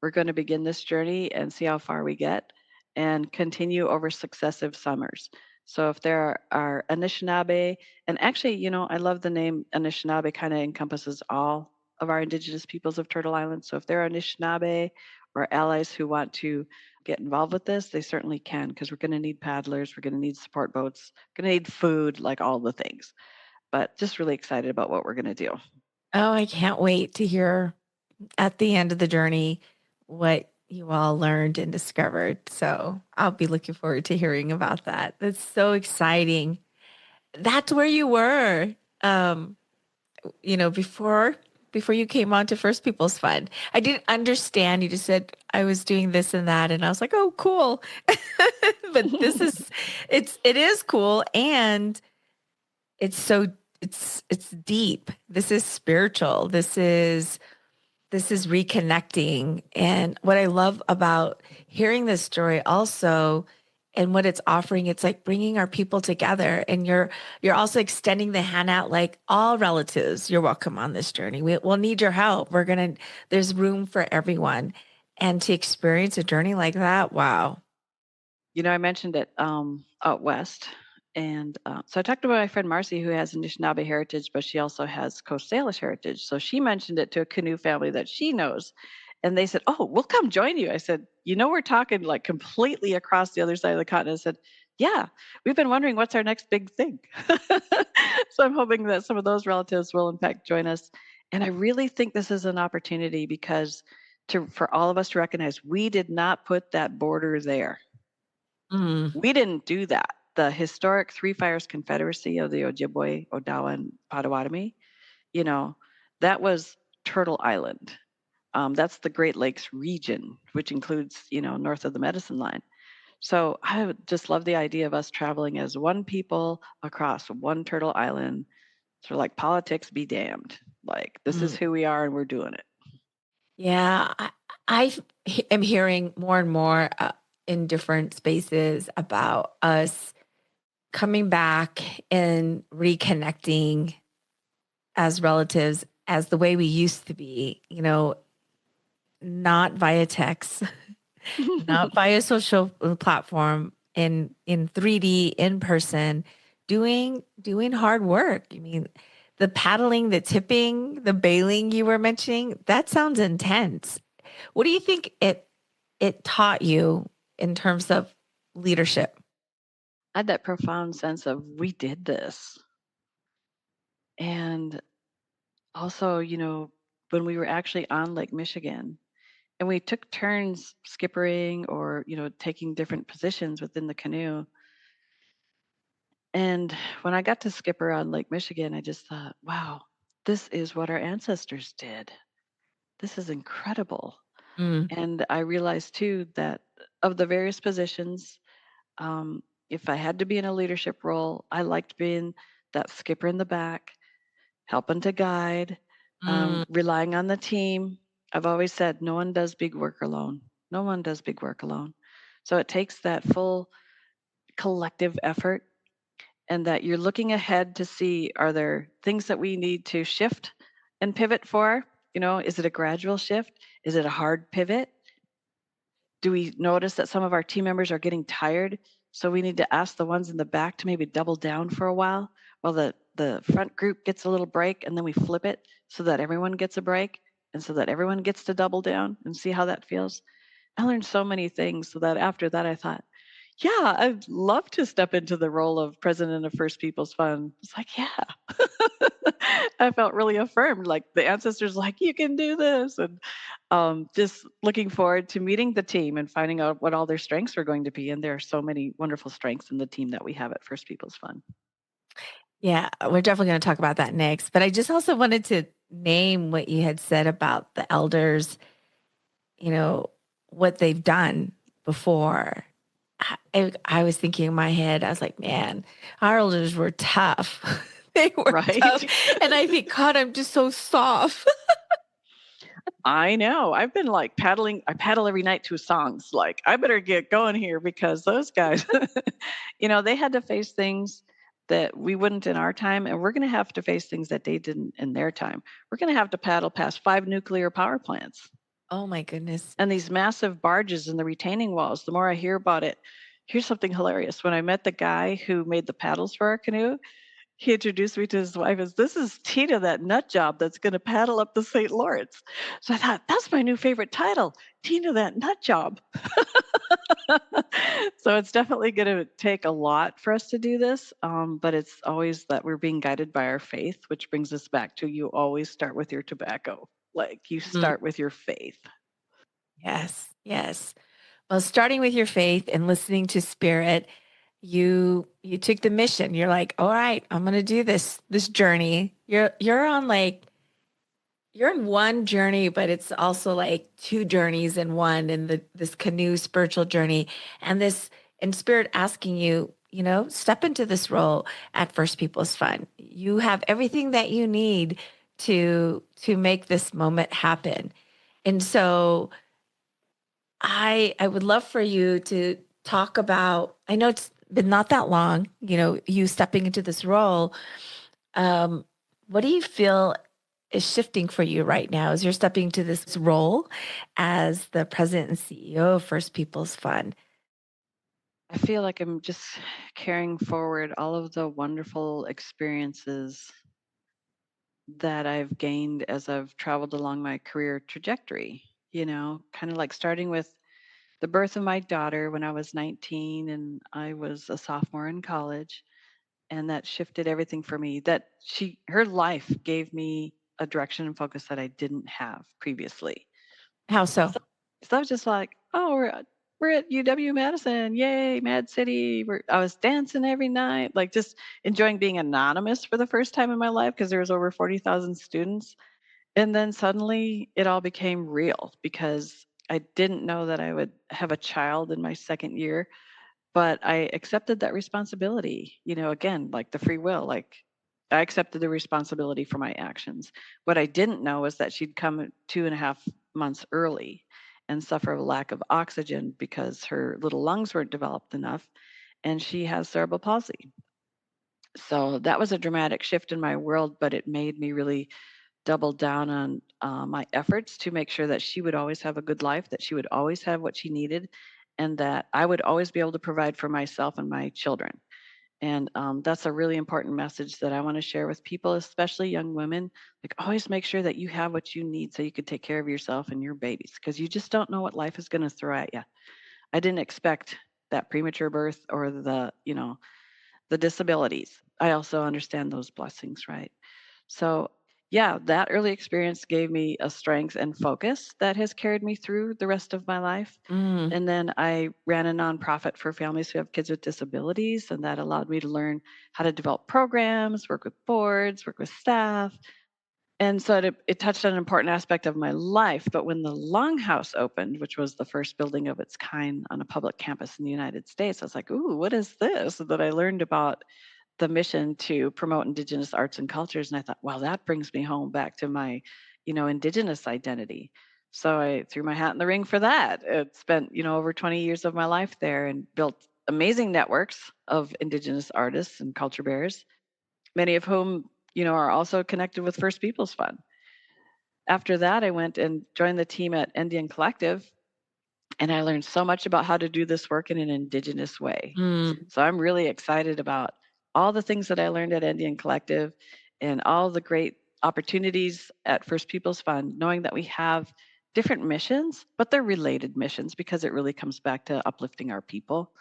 we're going to begin this journey and see how far we get and continue over successive summers. So if there are Anishinaabe, and actually, I love the name Anishinaabe, kind of encompasses all of our indigenous peoples of Turtle Island. So if there are Anishinaabe or allies who want to get involved with this, they certainly can, because we're going to need paddlers, we're going to need support boats, going to need food, like all the things. But just really excited about what we're going to do. Oh, I can't wait to hear at the end of the journey what you all learned and discovered. So I'll be looking forward to hearing about that. That's so exciting. That's where you were, um, before you came on to First People's Fund. I didn't understand. You just said I was doing this and that, and I was like, oh, cool. But it is cool, and it's so it's deep. This is spiritual. This is reconnecting. And what I love about hearing this story also and what it's offering, it's like bringing our people together. And you're also extending the hand out, like all relatives, you're welcome on this journey. We'll need your help. There's room for everyone. And to experience a journey like that, wow. I mentioned it out west. And so I talked about my friend Marcy, who has Anishinaabe heritage, but she also has Coast Salish heritage. So she mentioned it to a canoe family that she knows. And they said, "Oh, we'll come join you." I said, "We're talking like completely across the other side of the continent." I said, "Yeah, we've been wondering what's our next big thing." So I'm hoping that some of those relatives will, in fact, join us. And I really think this is an opportunity because for all of us to recognize we did not put that border there. Mm, We didn't do that. The historic Three Fires Confederacy of the Ojibwe, Odawa, and Potawatomi, you know, that was Turtle Island. That's the Great Lakes region, which includes, north of the Medicine Line. So I would just love the idea of us traveling as one people across one Turtle Island. Sort of like politics be damned. Like, this is mm. who we are and we're doing it. Yeah, am hearing more and more in different spaces about us coming back and reconnecting as relatives as the way we used to be, not via text, not via social platform, in 3D, in person, doing hard work. I mean, the paddling, the tipping, the bailing you were mentioning, that sounds intense. What do you think it taught you in terms of leadership? I had that profound sense of we did this. And also, when we were actually on Lake Michigan, and we took turns skippering or taking different positions within the canoe. And when I got to skipper on Lake Michigan, I just thought, wow, this is what our ancestors did. This is incredible. Mm, And I realized too that of the various positions, if I had to be in a leadership role, I liked being that skipper in the back, helping to guide, mm, relying on the team. I've always said no one does big work alone. No one does big work alone. So it takes that full collective effort, and that you're looking ahead to see, are there things that we need to shift and pivot for? Is it a gradual shift? Is it a hard pivot? Do we notice that some of our team members are getting tired? So we need to ask the ones in the back to maybe double down for a while the front group gets a little break, and then we flip it so that everyone gets a break and so that everyone gets to double down and see how that feels. I learned so many things so that after that I thought, yeah, I'd love to step into the role of president of First People's Fund. It's like, yeah. I felt really affirmed. Like the ancestors, like, you can do this. And just looking forward to meeting the team and finding out what all their strengths are going to be. And there are so many wonderful strengths in the team that we have at First People's Fund. Yeah, we're definitely going to talk about that next. But I just also wanted to name what you had said about the elders, you know, what they've done before. I was thinking in my head, I was like, man, our elders were tough. They were tough. Right? And I think, God, I'm just so soft. I know. I've been like paddling. I paddle every night to songs. Like, I better get going here because those guys, they had to face things that we wouldn't in our time. And we're going to have to face things that they didn't in their time. We're going to have to paddle past 5 nuclear power plants Oh my goodness. and these massive barges and the retaining walls. The more I hear about it, here's something hilarious. When I met the guy who made the paddles for our canoe, he introduced me to his wife as, "This is Tina, that nut job that's going to paddle up the St. Lawrence." So I thought, that's my new favorite title, Tina, that nut job. So it's definitely going to take a lot for us to do this, but it's always that we're being guided by our faith, which brings us back to you always start with your tobacco. Like, you Mm, start with your faith. yes, yes. Well, starting with your faith and listening to spirit, you took the mission. You're like, all right, I'm gonna do this journey. You're on like you're in one journey, but it's also like two journeys in one in this canoe spiritual journey. And this and spirit asking you, step into this role at First People's Fun. You have everything that you need to make this moment happen. And so I would love for you to talk about, I know it's been not that long, you stepping into this role. Um, what do you feel is shifting for you right now as you're stepping into this role as the president and CEO of First People's Fund? I feel like I'm just carrying forward all of the wonderful experiences that I've gained as I've traveled along my career trajectory, kind of like starting with the birth of my daughter when I was 19 and I was a sophomore in college. And that shifted everything for me. Her life gave me a direction and focus that I didn't have previously. How so? So, so I was just like, oh, we're at UW Madison, yay, Mad City. I was dancing every night, like just enjoying being anonymous for the first time in my life because there was over 40,000 students. And then suddenly it all became real because I didn't know that I would have a child in my second year, but I accepted that responsibility, again, like the free will, like I accepted the responsibility for my actions. What I didn't know was that she'd come 2.5 months early and suffer a lack of oxygen because her little lungs weren't developed enough and she has cerebral palsy. So that was a dramatic shift in my world, but it made me really double down on my efforts to make sure that she would always have a good life, that she would always have what she needed, and that I would always be able to provide for myself and my children. And that's a really important message that I want to share with people, especially young women. Like, always make sure that you have what you need so you could take care of yourself and your babies, because you just don't know what life is going to throw at you. I didn't expect that premature birth or the disabilities. I also understand those blessings, right? So, yeah, that early experience gave me a strength and focus that has carried me through the rest of my life. Mm. And then I ran a nonprofit for families who have kids with disabilities, and that allowed me to learn how to develop programs, work with boards, work with staff. And so it touched on an important aspect of my life. But when the Longhouse opened, which was the first building of its kind on a public campus in the United States, I was like, ooh, what is this? That I learned about the mission to promote Indigenous arts and cultures. And I thought, wow, that brings me home back to my, Indigenous identity. So I threw my hat in the ring for that. It spent, over 20 years of my life there and built amazing networks of Indigenous artists and culture bearers, many of whom, are also connected with First Peoples Fund. After that, I went and joined the team at Indian Collective, and I learned so much about how to do this work in an Indigenous way. Mm. So I'm really excited about all the things that I learned at Indian Collective and all the great opportunities at First Peoples Fund, knowing that we have different missions, but they're related missions because it really comes back to uplifting our people.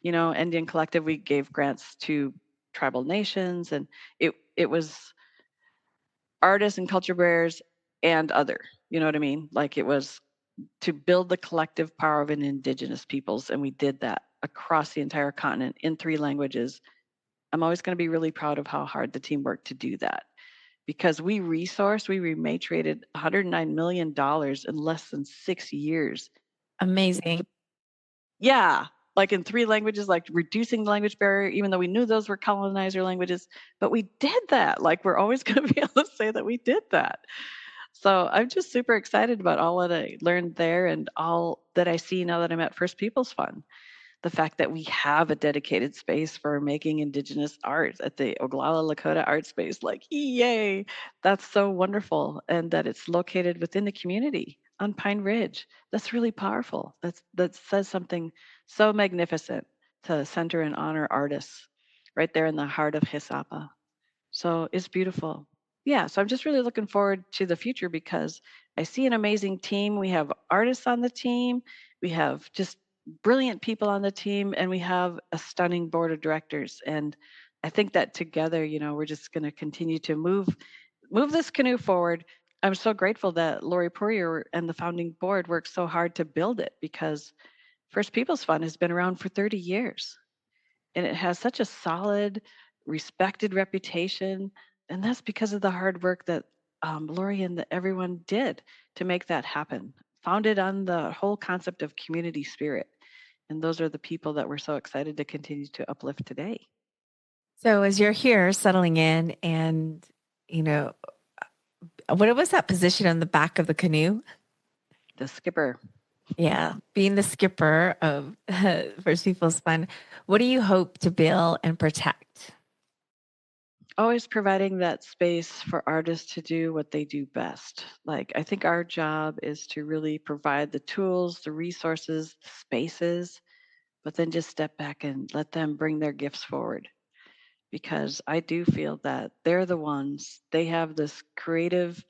Indian Collective, we gave grants to tribal nations, and it was artists and culture bearers and other, you know what I mean? Like, it was to build the collective power of an Indigenous peoples, and we did that across the entire continent in 3 languages I'm always going to be really proud of how hard the team worked to do that because we rematriated $109 million in less than 6 years. Amazing. Yeah, like in 3 languages, like reducing the language barrier, even though we knew those were colonizer languages, but we did that. Like we're always going to be able to say that we did that. So I'm just super excited about all that I learned there and all that I see now that I'm at First Peoples Fund. The fact that we have a dedicated space for making Indigenous art at the Oglala Lakota Art Space, like, yay, that's so wonderful. And that it's located within the community on Pine Ridge. That's really powerful. That says something so magnificent to center and honor artists right there in the heart of Hisapa. So it's beautiful. Yeah, so I'm just really looking forward to the future because I see an amazing team. We have artists on the team, we have just brilliant people on the team, and we have a stunning board of directors. And I think that together, we're just going to continue to move this canoe forward. I'm so grateful that Lori Poirier and the founding board worked so hard to build it because First Peoples Fund has been around for 30 years and it has such a solid, respected reputation. And that's because of the hard work that Lori and everyone did to make that happen. Founded on the whole concept of community spirit. And those are the people that we're so excited to continue to uplift today. So as you're here settling in and, you know, what was that position on the back of the canoe? The skipper. Yeah, being the skipper of First People's Fund, what do you hope to build and protect? Always providing that space for artists to do what they do best. Like, I think our job is to really provide the tools, the resources, the spaces, but then just step back and let them bring their gifts forward. Because I do feel that they're the ones, they have this creative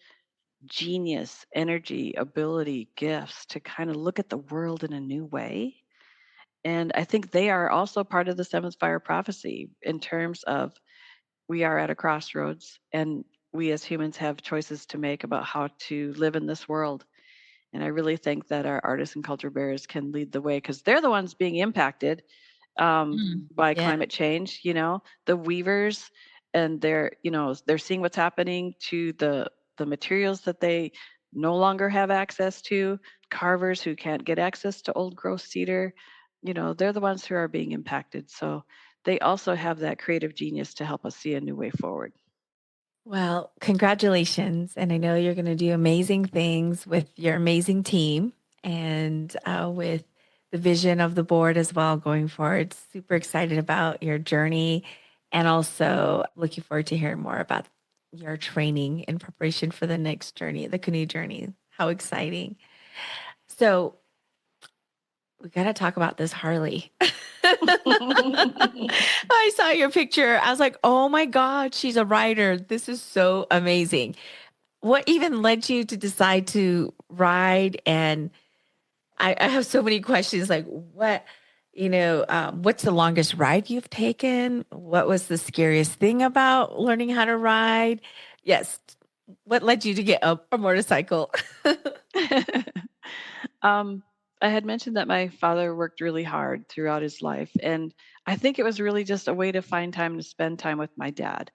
genius, energy, ability, gifts to kind of look at the world in a new way. And I think they are also part of the seventh fire prophecy in terms of we are at a crossroads and we as humans have choices to make about how to live in this world. And I really think that our artists and culture bearers can lead the way because they're the ones being impacted by Yeah. climate change. The weavers, and they're seeing what's happening to the materials that they no longer have access to. Carvers who can't get access to old growth cedar, they're the ones who are being impacted. So they also have that creative genius to help us see a new way forward. Well, congratulations. And I know you're going to do amazing things with your amazing team and with the vision of the board as well going forward. Super excited about your journey and also looking forward to hearing more about your training in preparation for the next journey, the canoe journey. How exciting. So, we got to talk about this Harley. I saw your picture. I was like, oh my God, she's a rider. This is so amazing. What even led you to decide to ride? And I have so many questions like, what's the longest ride you've taken? What was the scariest thing about learning how to ride? Yes. What led you to get a motorcycle? um, I had mentioned that my father worked really hard throughout his life, and I think it was really just a way to find time to spend time with my dad.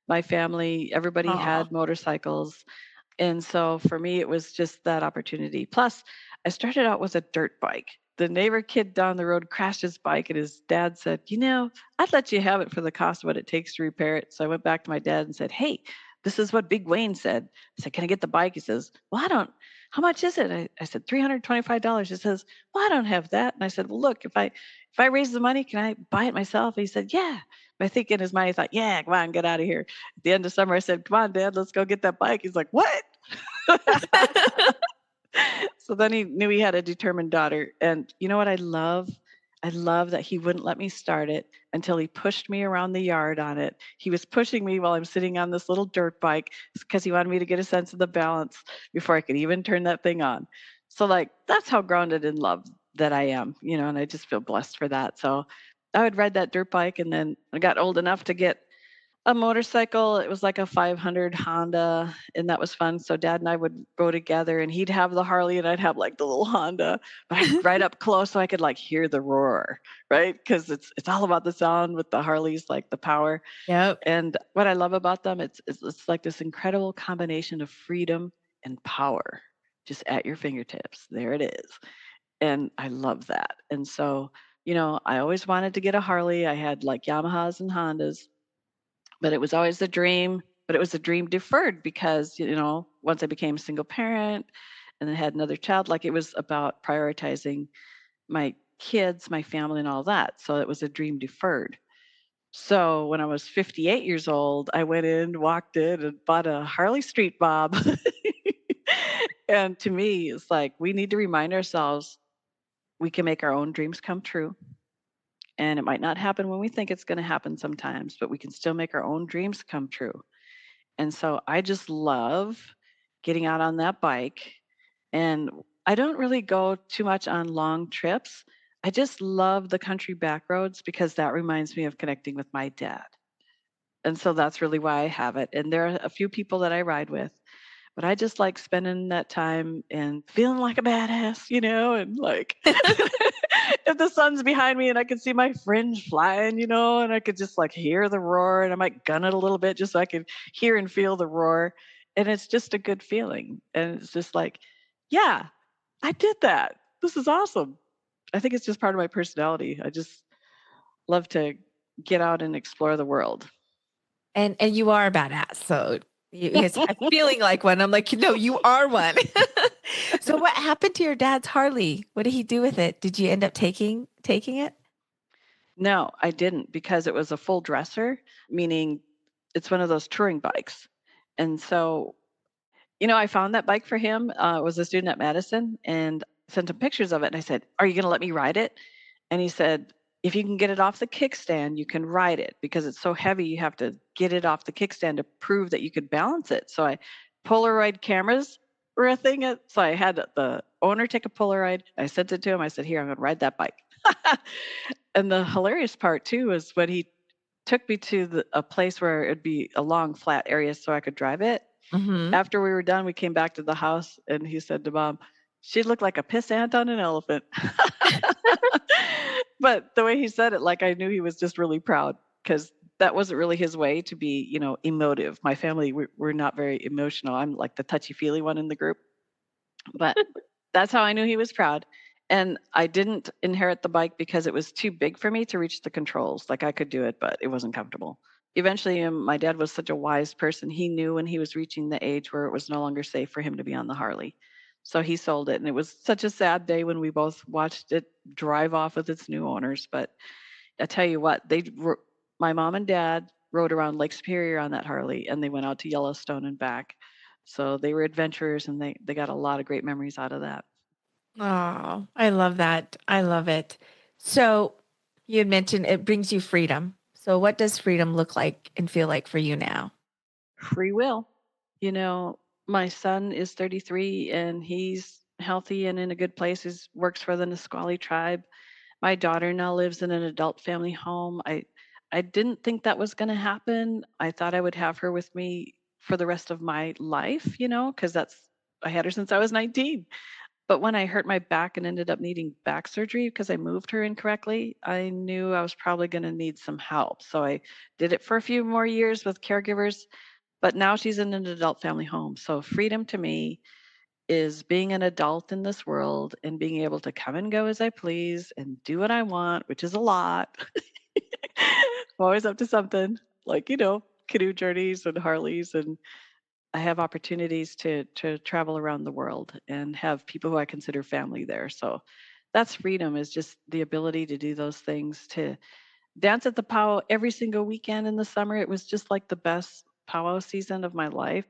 My family, everybody Aw. had motorcycles. And so for me, it was just that opportunity. Plus, I started out with a dirt bike. The neighbor kid down the road crashed his bike, and his dad said, I'd let you have it for the cost of what it takes to repair it. So I went back to my dad and said, Hey, this is what Big Wayne said. I said, Can I get the bike? He says, Well, I don't. How much is it? I said, $325. He says, Well, I don't have that. And I said, Well, look, if I raise the money, can I buy it myself? He said, Yeah. But I think in his mind, he thought, Yeah, come on, get out of here. At the end of summer, I said, Come on, Dad, let's go get that bike. He's like, What? So then he knew he had a determined daughter. And you know what I love? I love that he wouldn't let me start it until he pushed me around the yard on it. He was pushing me while I'm sitting on this little dirt bike because he wanted me to get a sense of the balance before I could even turn that thing on. So, like, that's how grounded in love that I am, and I just feel blessed for that. So, I would ride that dirt bike. And then I got old enough to get A motorcycle, it was like a 500 Honda, and that was fun. So dad and I would go together, and he'd have the Harley, and I'd have like the little Honda, but I'd ride up close so I could like hear the roar, right? Because it's all about the sound with the Harleys, like the power. Yep. And what I love about them, it's like this incredible combination of freedom and power, just at your fingertips. There it is, and I love that. And so, I always wanted to get a Harley. I had like Yamahas and Hondas, but it was always a dream. But it was a dream deferred because, once I became a single parent and then had another child, like it was about prioritizing my kids, my family, and all that. So it was a dream deferred. So when I was 58 years old, I went in, walked in, and bought a Harley Street Bob. And to me, it's like we need to remind ourselves we can make our own dreams come true. And it might not happen when we think it's going to happen sometimes, but we can still make our own dreams come true. And so I just love getting out on that bike. And I don't really go too much on long trips. I just love the country back roads because that reminds me of connecting with my dad. And so that's really why I have it. And there are a few people that I ride with, but I just like spending that time and feeling like a badass, and like if the sun's behind me and I can see my fringe flying, and I could just like hear the roar and I might gun it a little bit just so I could hear and feel the roar. And it's just a good feeling. And it's just like, yeah, I did that. This is awesome. I think it's just part of my personality. I just love to get out and explore the world. And you are a badass, so it's I'm feeling like one. I'm like, "No, you are one." So what happened to your dad's Harley? What did he do with it? Did you end up taking it? No, I didn't because it was a full dresser, meaning it's one of those touring bikes. And so, I found that bike for him. Was a student at Madison and sent him pictures of it. And I said, "Are you going to let me ride it?" And he said, "If you can get it off the kickstand, you can ride it because it's so heavy. You have to get it off the kickstand to prove that you could balance it." So I Polaroid cameras were a thing. So I had the owner take a Polaroid. I sent it to him. I said, "Here, I'm going to ride that bike." And the hilarious part too is when he took me to a place where it'd be a long flat area so I could drive it. Mhm. After we were done, we came back to the house and he said to mom, "She looked like a piss ant on an elephant." But the way he said it, like I knew he was just really proud because that wasn't really his way to be, emotive. My family, we're not very emotional. I'm like the touchy feely one in the group. But that's how I knew he was proud. And I didn't inherit the bike because it was too big for me to reach the controls. Like I could do it, but it wasn't comfortable. Eventually, my dad was such a wise person. He knew when he was reaching the age where it was no longer safe for him to be on the Harley. So he sold it. And it was such a sad day when we both watched it drive off with its new owners. But I tell you what, my mom and dad rode around Lake Superior on that Harley and they went out to Yellowstone and back. So they were adventurers and they got a lot of great memories out of that. Oh, I love that. I love it. So you had mentioned it brings you freedom. So what does freedom look like and feel like for you now? Free will. You know, my son is 33 and he's healthy and in a good place. He works for the Nisqually tribe. My daughter now lives in an adult family home. I didn't think that was going to happen. I thought I would have her with me for the rest of my life, because I had her since I was 19. But when I hurt my back and ended up needing back surgery because I moved her incorrectly, I knew I was probably going to need some help. So I did it for a few more years with caregivers, but now she's in an adult family home. So freedom to me is being an adult in this world and being able to come and go as I please and do what I want, which is a lot. I'm always up to something like, canoe journeys and Harleys, and I have opportunities to travel around the world and have people who I consider family there. So that's freedom, is just the ability to do those things, to dance at the powwow every single weekend in the summer. It was just like the best powwow season of my life.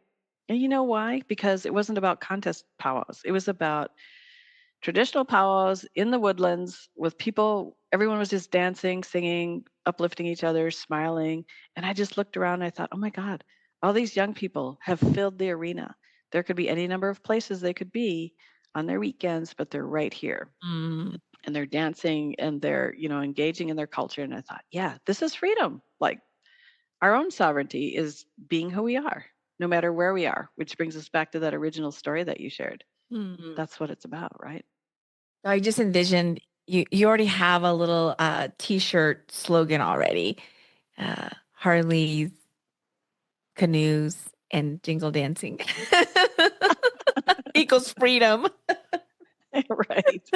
And you know why? Because it wasn't about contest powwows. It was about traditional powwows in the woodlands with people. Everyone was just dancing, singing, uplifting each other, smiling. And I just looked around and I thought, oh my God, all these young people have filled the arena. There could be any number of places they could be on their weekends, but they're right here. Mm. And they're dancing and they're, engaging in their culture. And I thought, yeah, this is freedom. Like, Our own sovereignty is being who we are, no matter where we are, which brings us back to that original story that you shared. Hmm. That's what it's about, right? I just envisioned you already have a little t-shirt slogan already. Harleys, canoes, and jingle dancing equals freedom. Right.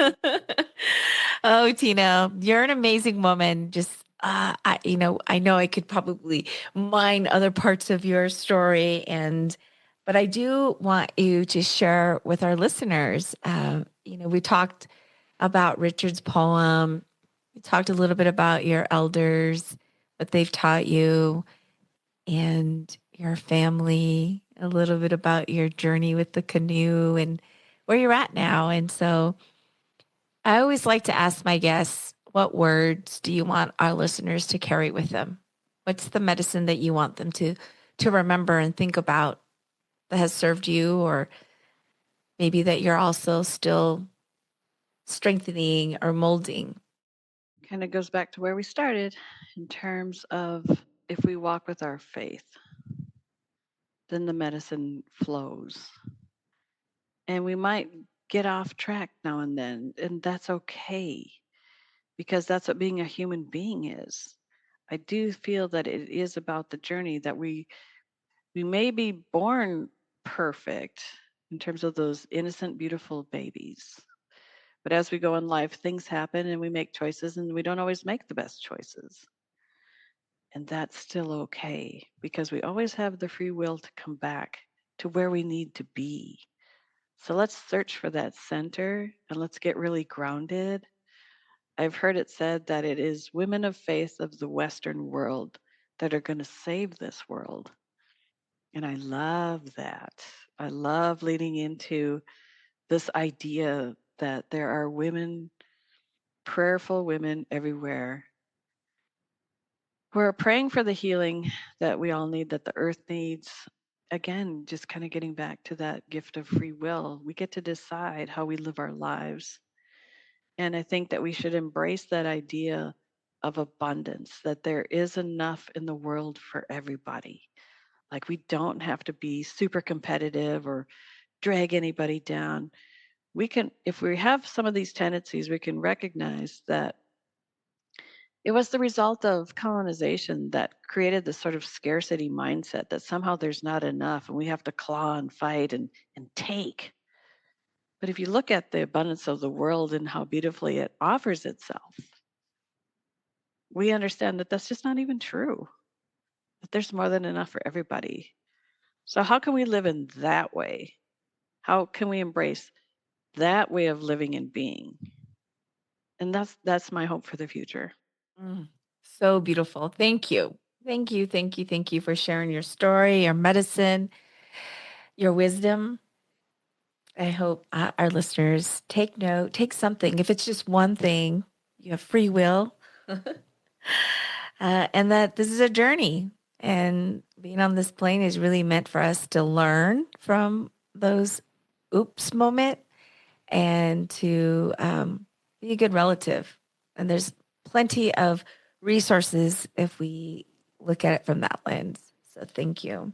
Oh, Tina, you're an amazing woman. Just, I know I could probably mine other parts of your story, but I do want you to share with our listeners. We talked about Richard's poem. We talked a little bit about your elders, what they've taught you, and your family, a little bit about your journey with the canoe and where you're at now. And so, I always like to ask my guests, what words do you want our listeners to carry with them? What's the medicine that you want them to remember and think about that has served you, or maybe that you're also still strengthening or molding? Kind of goes back to where we started in terms of if we walk with our faith, then the medicine flows. And we might get off track now and then, and that's okay because that's what being a human being is. I do feel that it is about the journey that we may be born perfect in terms of those innocent, beautiful babies. But as we go in life, things happen and we make choices and we don't always make the best choices. And that's still okay because we always have the free will to come back to where we need to be. So let's search for that center and let's get really grounded. I've heard it said that it is women of faith of the Western world that are going to save this world. And I love that. I love leading into this idea that there are women, prayerful women everywhere who are praying for the healing that we all need, that the earth needs. Again, just kind of getting back to that gift of free will. We get to decide how we live our lives. And I think that we should embrace that idea of abundance, that there is enough in the world for everybody. Like we don't have to be super competitive or drag anybody down. We can, if we have some of these tendencies, we can recognize that it was the result of colonization that created this sort of scarcity mindset that somehow there's not enough and we have to claw and fight and take. But if you look at the abundance of the world and how beautifully it offers itself, we understand that that's just not even true, that there's more than enough for everybody. So, how can we live in that way? How can we embrace that way of living and being? And that's my hope for the future. Mm, so beautiful. Thank you. Thank you. Thank you. Thank you for sharing your story, your medicine, your wisdom. I hope our listeners take note, take something. If it's just one thing, you have free will, and that this is a journey. And being on this plane is really meant for us to learn from those oops moment and to be a good relative. And there's plenty of resources if we look at it from that lens. So thank you.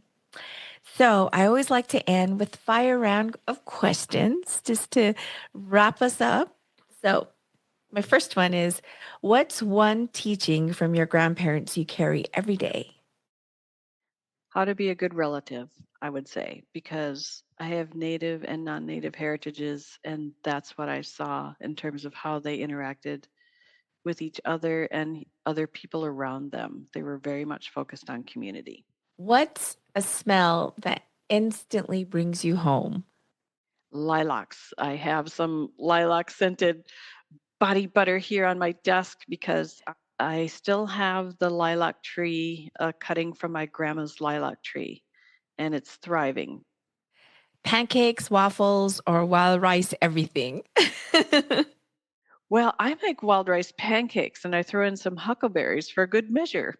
So I always like to end with fire round of questions just to wrap us up. So my first one is, what's one teaching from your grandparents you carry every day? How to be a good relative, I would say, because I have native and non native heritages, and that's what I saw in terms of how they interacted with each other and other people around them. They were very much focused on community. What's a smell that instantly brings you home? Lilacs. I have some lilac scented body butter here on my desk because I still have the lilac tree cutting from my grandma's lilac tree, and it's thriving. Pancakes, waffles, or wild rice, everything? Well, I make wild rice pancakes and I throw in some huckleberries for good measure.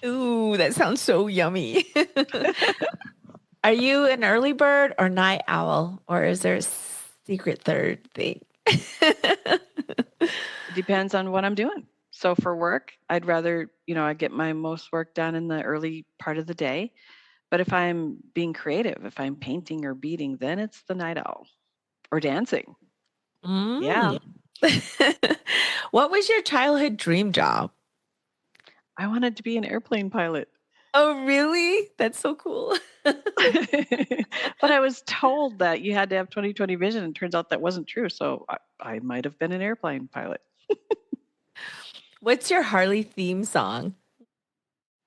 Ooh, that sounds so yummy. Are you an early bird or night owl, or is there a secret third thing? It depends on what I'm doing. So for work, I'd rather, I get my most work done in the early part of the day. But if I'm being creative, if I'm painting or beading, then it's the night owl or dancing. Yeah. Mm. What was your childhood dream job? I wanted to be an airplane pilot. Oh, really? That's so cool. But I was told that you had to have 20/20 vision, and turns out that wasn't true. So I might have been an airplane pilot. What's your Harley theme song?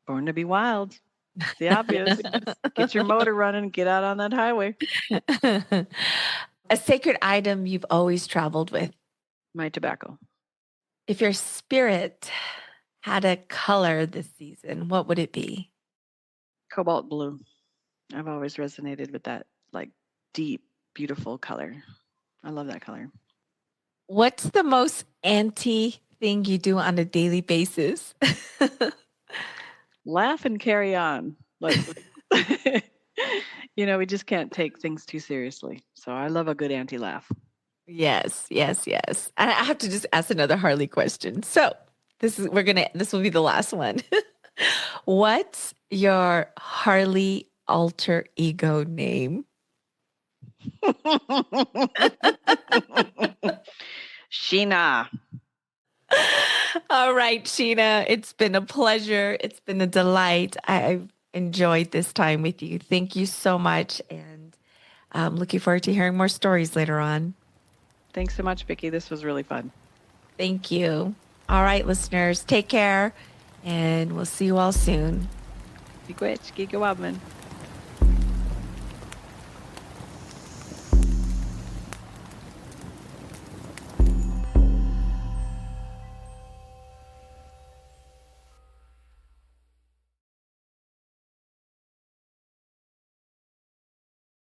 Born to be wild. It's the obvious. Get your motor running, get out on that highway. A sacred item you've always traveled with. My tobacco. If your spirit had a color this season, what would it be? Cobalt blue. I've always resonated with that, like, deep, beautiful color. I love that color. What's the most auntie thing you do on a daily basis? Laugh and carry on. Like, we just can't take things too seriously. So I love a good auntie laugh. Yes, yes, yes. And I have to just ask another Harley question. So this will be the last one. What's your Harley alter ego name? Sheena. All right, Sheena, it's been a pleasure. It's been a delight. I've enjoyed this time with you. Thank you so much. And I'm looking forward to hearing more stories later on. Thanks so much, Vickie. This was really fun. Thank you. All right, listeners, take care, and we'll see you all soon. Miigwech, Giga Wabman.